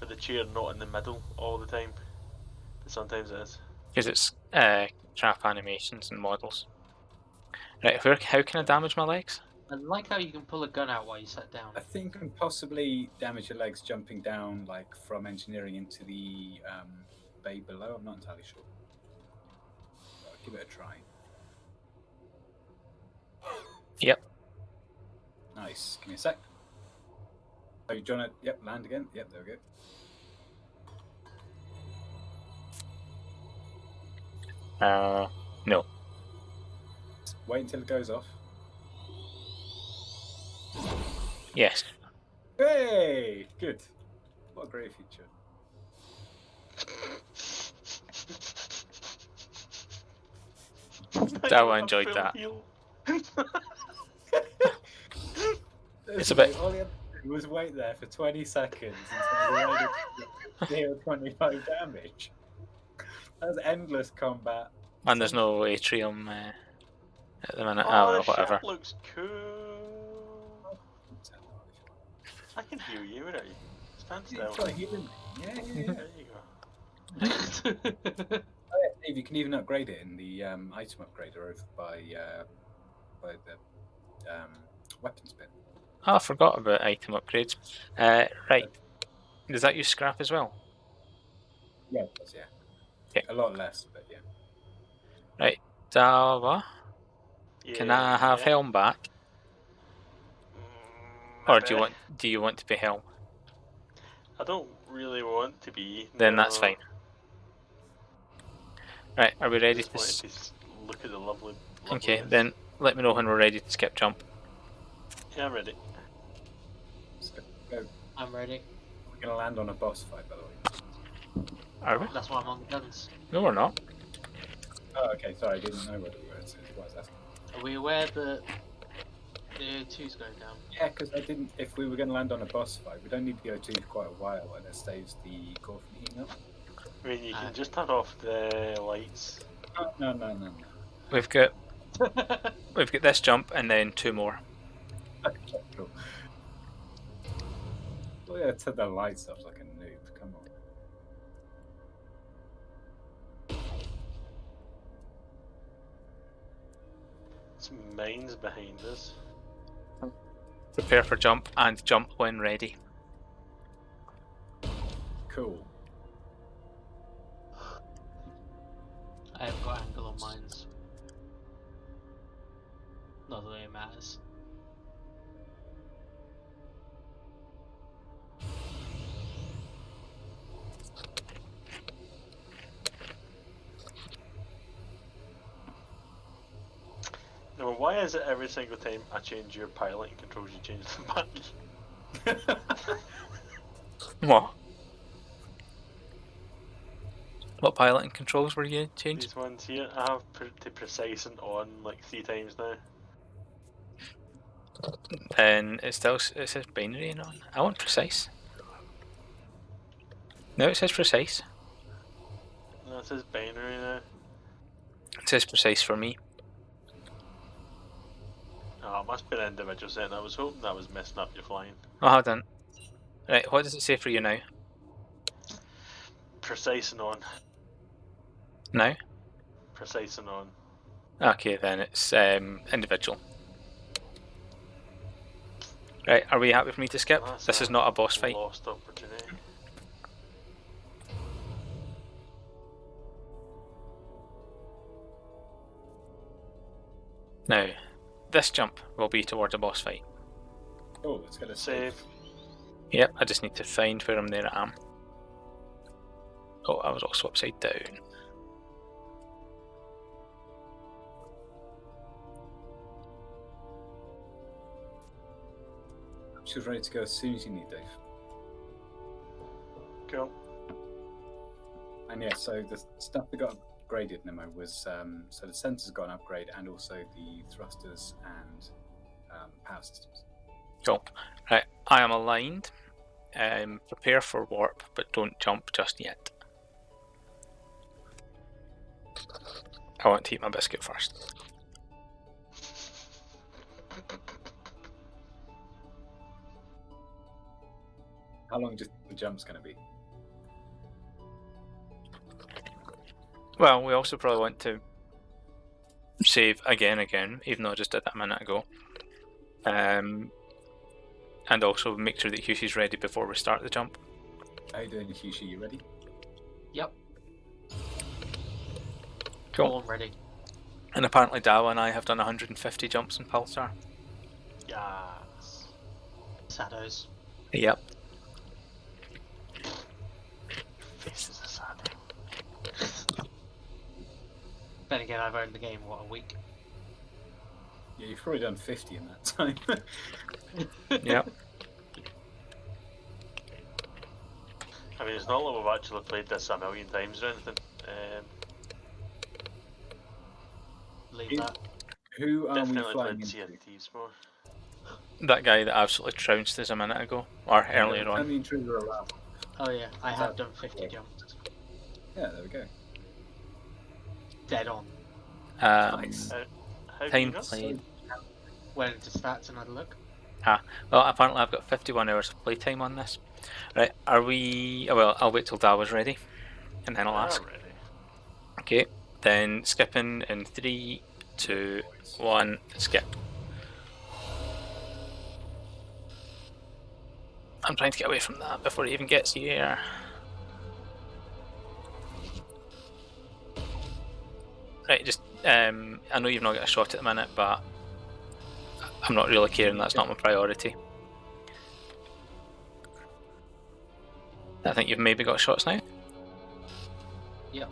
for the chair not in the middle all the time? But sometimes it is. Because it's trap animations and models. Right, how can I damage my legs? I like how you can pull a gun out while you sit down. I think you can possibly damage your legs jumping down, like from engineering into the bay below. I'm not entirely sure. I'll give it a try. Yep. Nice. Give me a sec. Oh, you want to? Yep, land again. Yep, there we go. No. Wait until it goes off. Yes. Hey, good. What a great feature. I enjoyed that. It's a bit. All he had to do was wait there for 20 seconds until he deal 25 damage. That was endless combat. And there's no atrium at the minute. Oh, Oh, the whatever. ship looks cool. I can hear you, where are you? Stand still. Yeah. There you go. Steve, you can even upgrade it in the item upgrader over by the weapons bin. Oh, I forgot about item upgrades. Right. Does that use scrap as well? Yeah, it does, yeah. Okay. A lot less, but yeah. Right. Dawa, can I have helm back? Or do you want to be helm? I don't really want to be. Then no. that's fine. Right, are we ready Just wanted to look at the lovely. Okay, then let me know when we're ready to skip jump. Yeah, I'm ready. So, go. I'm ready. We're going to land on a boss fight, by the way. Are we? That's why I'm on the guns. No, we're not. Oh, okay, sorry, I didn't know whether we were. So I was asking. Are we aware that the O2's going down? Yeah, because I didn't. If we were going to land on a boss fight, we don't need to go to for quite a while, and it saves the core from heating up. I mean, you can just turn off the lights. Oh, no. We've got this jump and then 2 more. Okay, cool. Oh yeah, turn the lights off like a noob. Come on. It's mines behind us. Prepare for jump and jump when ready. Cool. I have got angle on mines. Not that it matters. No, why is it every single time I change your piloting controls, you change them back? What? What piloting controls were you changing? These ones here, I have to precise and on like 3 times now. Then it says binary and on. I want precise. No, it says precise. No, it says binary now. It says precise for me. Oh, it must be an individual setting. I was hoping that was messing up your flying. Oh, hold on. Right, what does it say for you now? Precise and on. Now? Precise and on. Okay, then it's individual. Right, are we happy for me to skip? That's This is not a boss fight. Lost opportunity. Now, this jump will be towards a boss fight. Oh, it's got a Save. Yep, I just need to find where I'm there I am. Oh, I was also upside down. She's ready to go as soon as you need, Dave. Cool. And yeah, so the stuff that got upgraded, Nemo, was so the sensors got an upgrade, and also the thrusters and power systems. Cool. Right, I am aligned. Prepare for warp, but don't jump just yet. I want to eat my biscuit first. How long do you think the jump's going to be? Well, we also probably want to save again, even though I just did that a minute ago. And also make sure that Husey's ready before we start the jump. How you doing, Hushi? You ready? Yep. Cool. All ready. And apparently Dawa and I have done 150 jumps in Pulsar. Yes. Shadows. Yep. Face is a sad. Then again, I've owned the game, what, a week? Yeah, you've probably done 50 in that time. Yep. I mean, it's not like we've actually played this a million times or anything. Leave It- that. Who are we Definitely flying played Sea into? of Thieves more. That guy that absolutely trounced us a minute ago, or earlier Tell on. me intruder around. Oh yeah, I Is have that- done 50 yeah. jumps. Yeah, there we go. Dead on. Nice. How do you Time know? played. Went into stats and had a look. Well, apparently I've got 51 hours of playtime on this. Right, are we... Oh, well, I'll wait till Dawa's ready, and then I'll ask. Already. Okay, then skipping in 3, 2, 1, skip. I'm trying to get away from that before it even gets here. Right, just... I know you've not got a shot at the minute, but I'm not really caring, that's not my priority. I think you've maybe got shots now. Yep.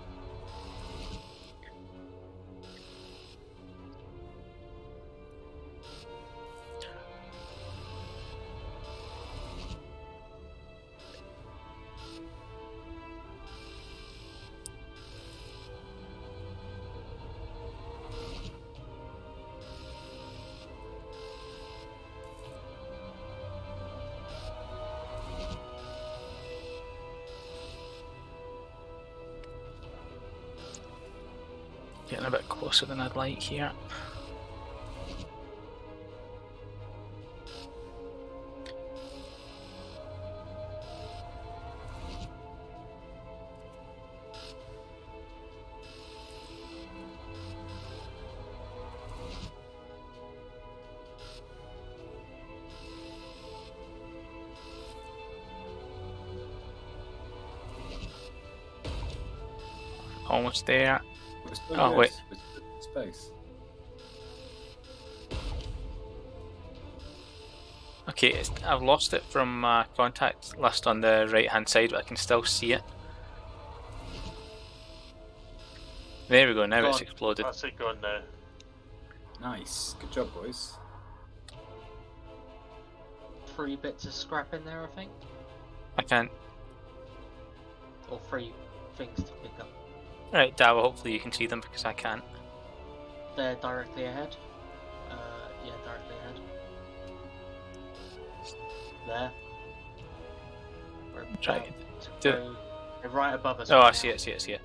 Getting a bit closer than I'd like here. Almost there. We're still Oh, good. wait. We're still in space. Okay, I've lost it from my contact list on the right hand side, but I can still see it. There we go, now it's exploded. That's it gone now. Nice. Good job, boys. 3 bits of scrap in there, I think. I can't. Or 3 things to pick up. Right, Dawa, hopefully you can see them because I can't. They're directly ahead. Yeah, directly ahead. There. We're Right. about to go- they're right above us. Oh, right I see now. it, see it, see it.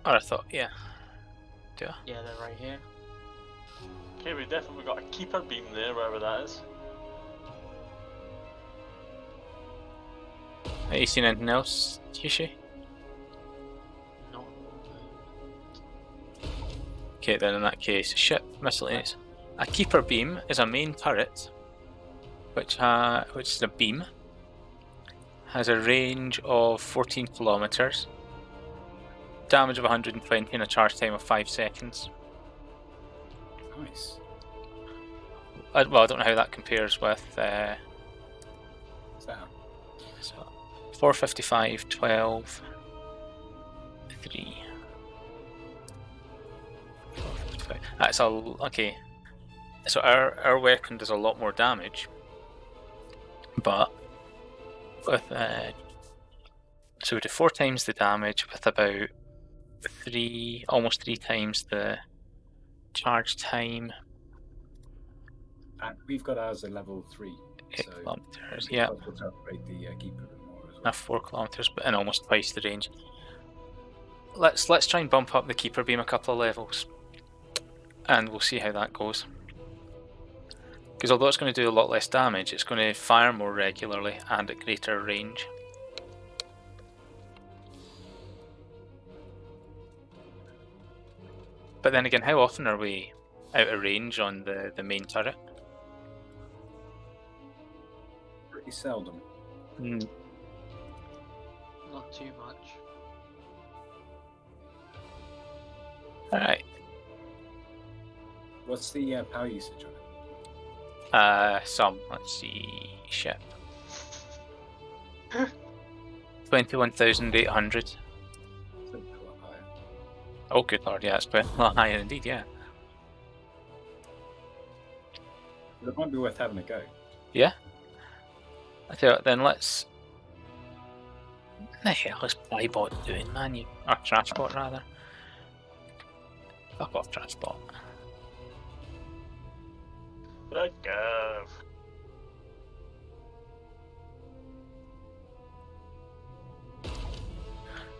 Or I thought, yeah. Do I? Yeah, they're right here. Okay, we definitely got a keeper beam there, wherever that is. Have you seen anything else, Kishi? Not. Okay, then in that case, ship, miscellaneous. A keeper beam is a main turret, which is a beam, has a range of 14 kilometers, damage of 120 and a charge time of 5 seconds. Nice. Well, I don't know how that compares with So, so 455, 12, 3. 455. That's all okay. So our weapon does a lot more damage, but with so we do 4 times the damage with about almost 3 times the charge time. and we've got ours at level 3. 8 So kilometers, we yeah, might want to upgrade the keeper a bit more as well. not 4 kilometers, but in almost twice the range. Let's try and bump up the keeper beam a couple of levels, and we'll see how that goes. Because although it's going to do a lot less damage, it's going to fire more regularly and at greater range. But then again, how often are we out of range on the main turret? Pretty seldom. Mm, Not too much. Alright. What's the power usage on it? Let's see, ship. 21,800. It's a lot higher. Oh good lord, yeah, it's quite a lot higher indeed, yeah. But it might be worth having a go. Yeah? I tell you what, then let's... What the hell is Plybot doing, man? Or Trashbot, rather. Fuck off, Trashbot. Let go.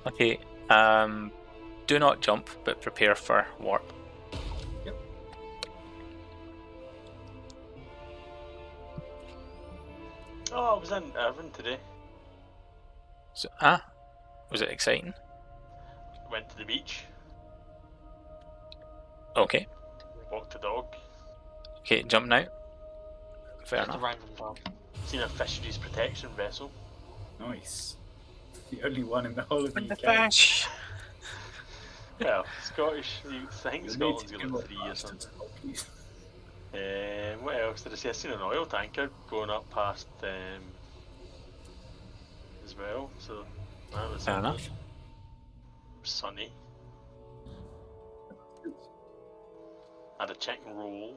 Okay, do not jump, but prepare for warp. Yep. Oh, I was in Irvine today. So, was it exciting? Went to the beach, Okay. walked the dog, Okay, jump now. Fair Just a enough. random dog. seen a fisheries protection vessel. Nice. The only one in the whole of the UK. fish! Well, Scottish, I think You'll Scotland's need got to like do 3 or it something. please. What else did I see? I seen an oil tanker going up past as well, so that was Fair enough. sunny. Had a chicken roll.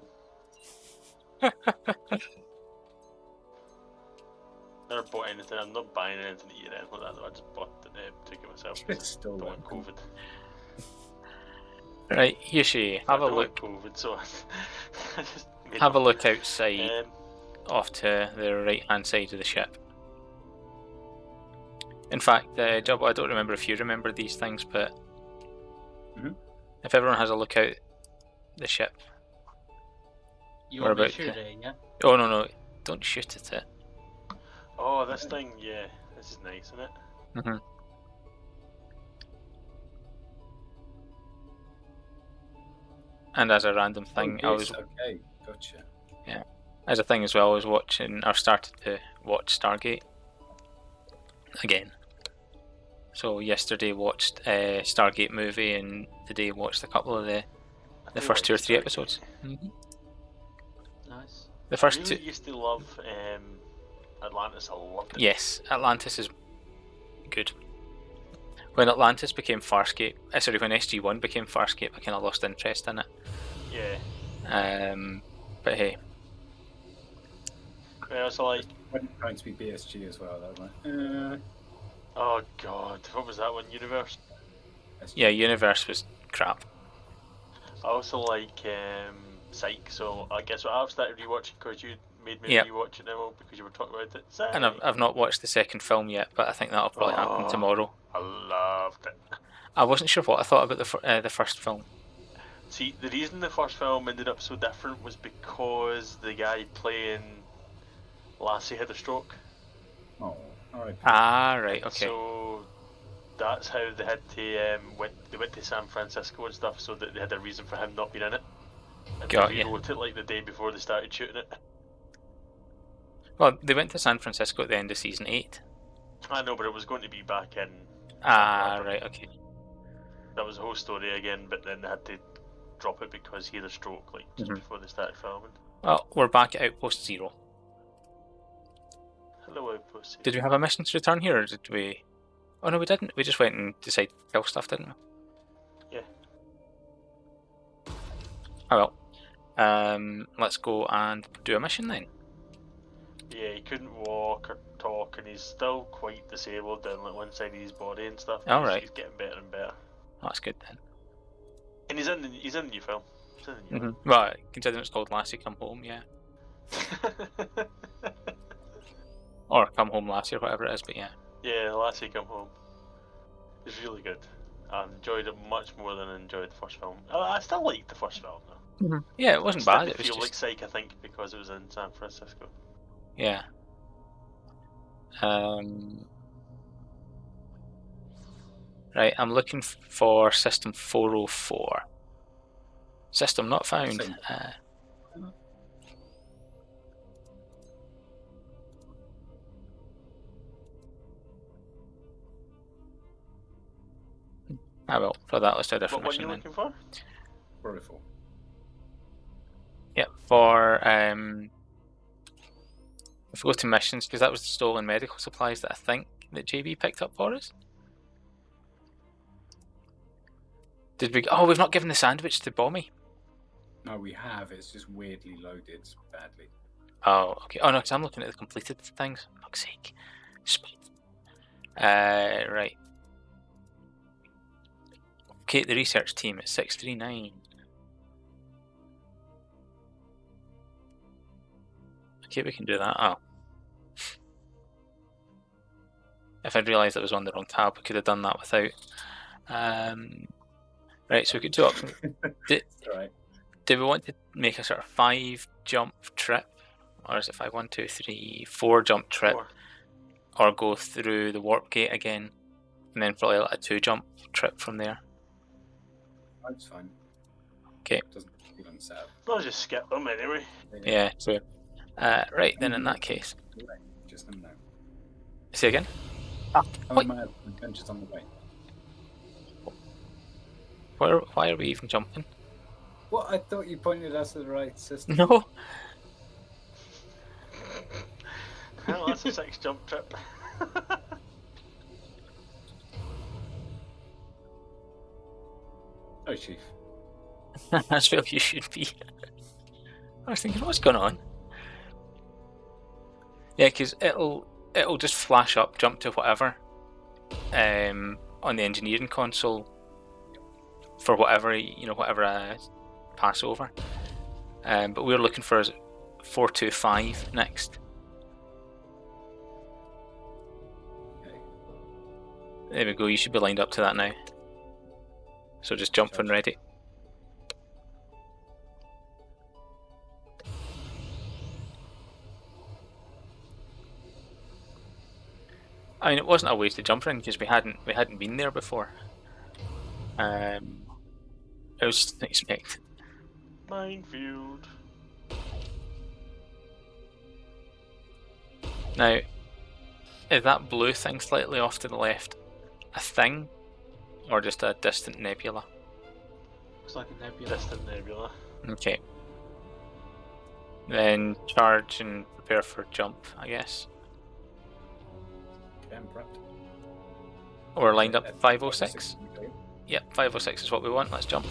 Never bought anything. I'm not buying anything to eat or anything like that. Though. I just bought it, took it myself. It's still Don't want welcome. COVID. Right, Yoshi, I have a don't look. want COVID, so I just made Have a up. look outside, Um, off to the right hand side of the ship. In fact, Jubbo, I don't remember if you remember these things, but Mhm. if everyone has a look out the ship. You What want me to about shoot it, yeah? Oh no, don't shoot at it. oh, this thing, yeah, this is nice, isn't it? Mm-hmm. And as a random thing, I Oh, was yes, okay, gotcha. as a thing as well, I was watching or started to watch Stargate again. So yesterday watched Stargate movie, and today watched a couple of the I do first like 2 or 3 Stargate. episodes. Mm-hmm. Nice. The first really two. used to love Atlantis. I loved it. Yes, Atlantis is good. When Atlantis became Farscape, when SG1 became Farscape, I kind of lost interest in it. Yeah. But hey. Yeah, so like. When trying to be BSG as well, though. Oh god, what was that one? Universe. Yeah, Universe was crap. I also like Psych, so I guess what I've started rewatching because you made me Yep. rewatch it now because you were talking about it. Psych. And I've not watched the second film yet, but I think that'll probably happen tomorrow. I loved it. I wasn't sure what I thought about the first film. See, the reason the first film ended up so different was because the guy playing Lassie had a stroke. Oh, alright. Ah, right, okay. So that's how they had to they went to San Francisco and stuff, so that they had a reason for him not being in it. And Got they ya. rewrote it like the day before they started shooting it. Well, they went to San Francisco at the end of season 8. I know, but it was going to be back in. Ah, right, okay. That was the whole story again, but then they had to drop it because he had a stroke like just before they started filming. Well, we're back at Outpost 0. Hello, Outpost 0. Did we have a mission to return here, or did we... Oh no, we didn't. We just went and decided to kill stuff, didn't we? Yeah. Oh well. Let's go and do a mission then. Yeah, he couldn't walk or talk, and he's still quite disabled down like one side of his body and stuff. Alright. He's getting better and better. Oh, that's good then. And he's in the new film. He's in the new Well, considering it's called Lassie Come Home, yeah. film. Or Come Home Lassie, or whatever it is, but yeah. Yeah, Lassie Come Home. It's really good. I enjoyed it much more than I enjoyed the first film. I still liked the first film though. Yeah, it wasn't It bad. didn't It was feel just like Psych, I think, because it was in San Francisco. yeah. Right, I'm looking for System 404. System not found. Same. Well, for that, let's do a What different one are mission you then. looking for? Wonderful. Yep, for if we go to missions, because that was the stolen medical supplies that I think that JB picked up for us. Did we? Oh, we've not given the sandwich to Bommy. No, we have. It's just weirdly loaded badly. Oh, okay. Oh no, because I'm looking at the completed things. For fuck's sake. Right. Okay, the research team at 639. Okay, we can do that. Oh. If I'd realised it was on the wrong tab, we could have done that without. Right, so we could do options. Right. Do we want to make a sort of 5 jump trip? Or is it 5, 1, 2, 3, 4 jump trip? 4. Or go through the warp gate again? And then probably like a 2 jump trip from there? That's fine. Okay. Doesn't feel unset. I'll just skip them anyway. Yeah, true. Right, then in that case. Just them now. Say again? Oh, Wait. my adventure's on the way. Why are we even jumping? What? I thought you pointed us to the right system. No! Well, that's a 6 jump trip. Oh, Chief. That's where you should be. I was thinking, what's going on? Yeah, because it'll just flash up, jump to whatever, on the engineering console for whatever whatever I pass over. But we're looking for 425 next. Okay. There we go. You should be lined up to that now. So just jump when ready. I mean, it wasn't a wasted jump in because we hadn't been there before. It was just unexpected. Minefield. Now, is that blue thing slightly off to the left a thing, or just a distant nebula? Looks like a nebula. Distant nebula. Okay. Then charge and prepare for jump, I guess. Okay, I'm prepped. We're lined up At 506. 506. Yep, 506 is what we want. Let's jump.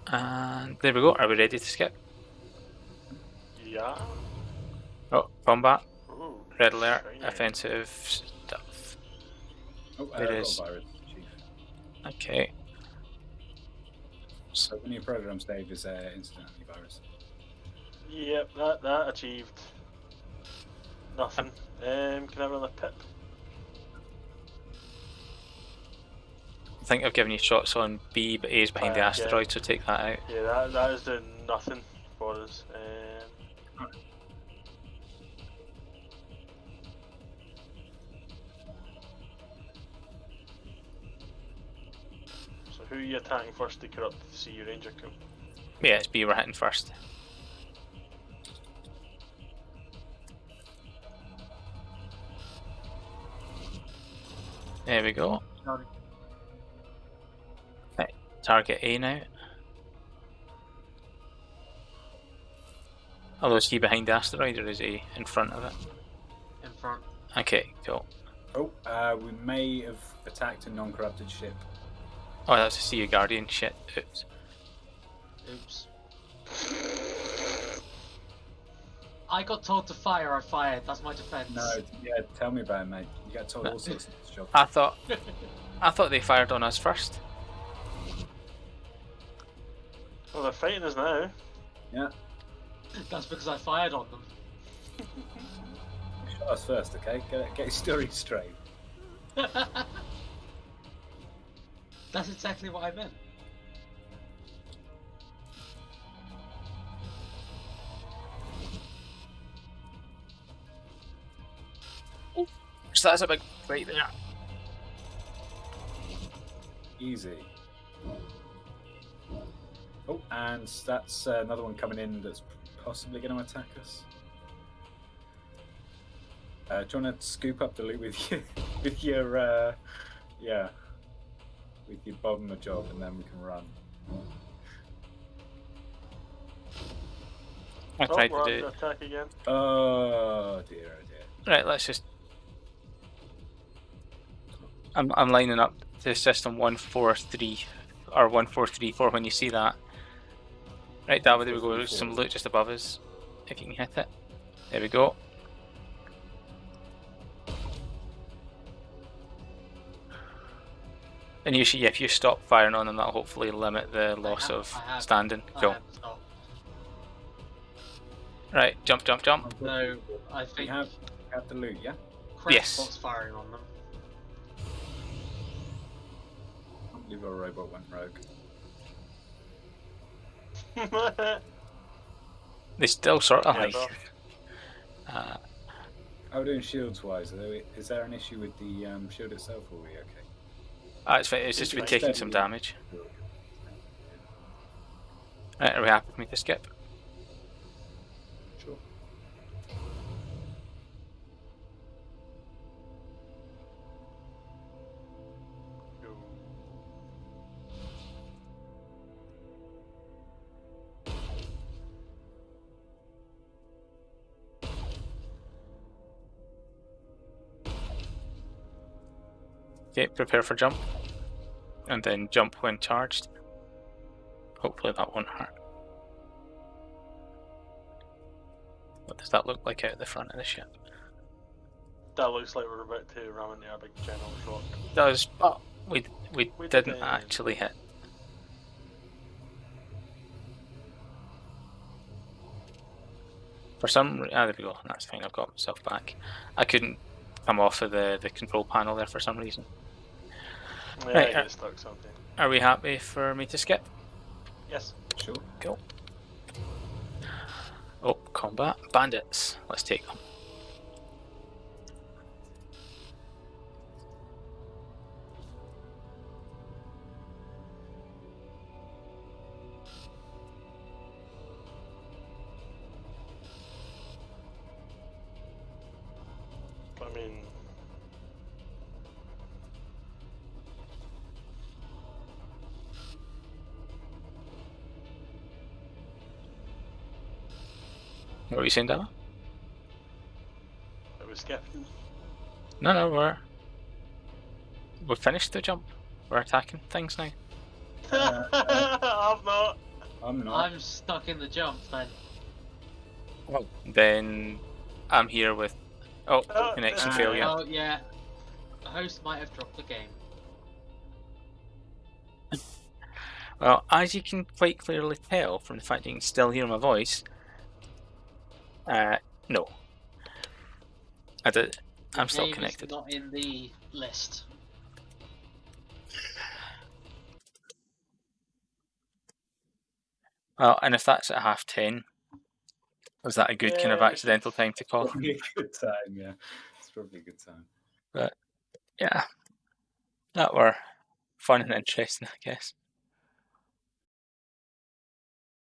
And there we go. Are we ready to skip? Yeah. Oh, combat. Ooh, Red alert. shiny. Offensive stuff. Oh, There I've is. got a virus, Chief. Okay. So the new program save is instant antivirus. Yep, that achieved nothing. Can I run a pip? I think I've given you shots on B, but A is behind the Yeah. asteroid, so take that out. Yeah, that is doing nothing for us. So who are you attacking first to corrupt the Sea Ranger coup? Yeah, it's B we're hitting first. There we go. Right, target A now. Although is he behind the asteroid or is he in front of it? In front. Okay, cool. Oh, we may have attacked a non-corrupted ship. Oh, that's a Sea Guardian shit. Oops. Oops. I got told to fire, I fired. That's my defense. No, yeah, tell me about it, mate. You got told all sorts of this job. I thought they fired on us first. Well, they're fighting us now. Yeah, That's because I fired on them. shot us first, okay? Get your story straight. That's exactly what I meant. So that's a big fight there. Easy. Oh, and that's another one coming in that's possibly going to attack us. Do you want to scoop up the loot with you, with your, yeah, with your bomber job, and then we can run. I tried we're to under do. attack again. Oh dear, oh dear. Right, let's just. I'm lining up to system 143 or 1434 when you see that. Right, that way there we go. There's some loot just above us. If you can hit it. There we go. And you should, yeah, if you stop firing on them, that'll hopefully limit the loss of standing. Cool. I have stopped. Right, jump, jump, jump. No, I We think have the loot, yeah? Yes. Crackspot's firing on them. I can't believe our robot went rogue. They still sort of Yeah, like. no. Uh, How are we doing shields wise? Is there an issue with the shield itself, or are we okay? it's fine, it's just It's been taking steady, some yeah. damage. Right, are we happy with me to skip? Sure. Okay, prepare for jump. And then jump when charged. Hopefully that won't hurt. What does that look like out the front of the ship? That looks like we're about to ram into a big general shock. It does, but we We didn't didn't. actually hit. For some there we go, that's fine, I've got myself back. I couldn't come off of the control panel there for some reason. Yeah, Right, I get stuck something. Are we happy for me to skip? Yes. Sure. Cool. Oh, combat. Bandits. Let's take them. I mean, What were you saying, Dava? It was skip. No, we've finished the jump. We're attacking things now. I've not. I'm not. I'm stuck in the jump then. Well, then I'm here with. Oh, connection failure. Oh yeah, the host might have dropped the game. Well, as you can quite clearly tell from the fact that you can still hear my voice, no. I'm still Game is connected. not in the list. Well, and if that's at 10:30, was that a good kind of Yeah. accidental time to call? Probably a good time, yeah. It's probably a good time. But yeah, that were fun and interesting, I guess.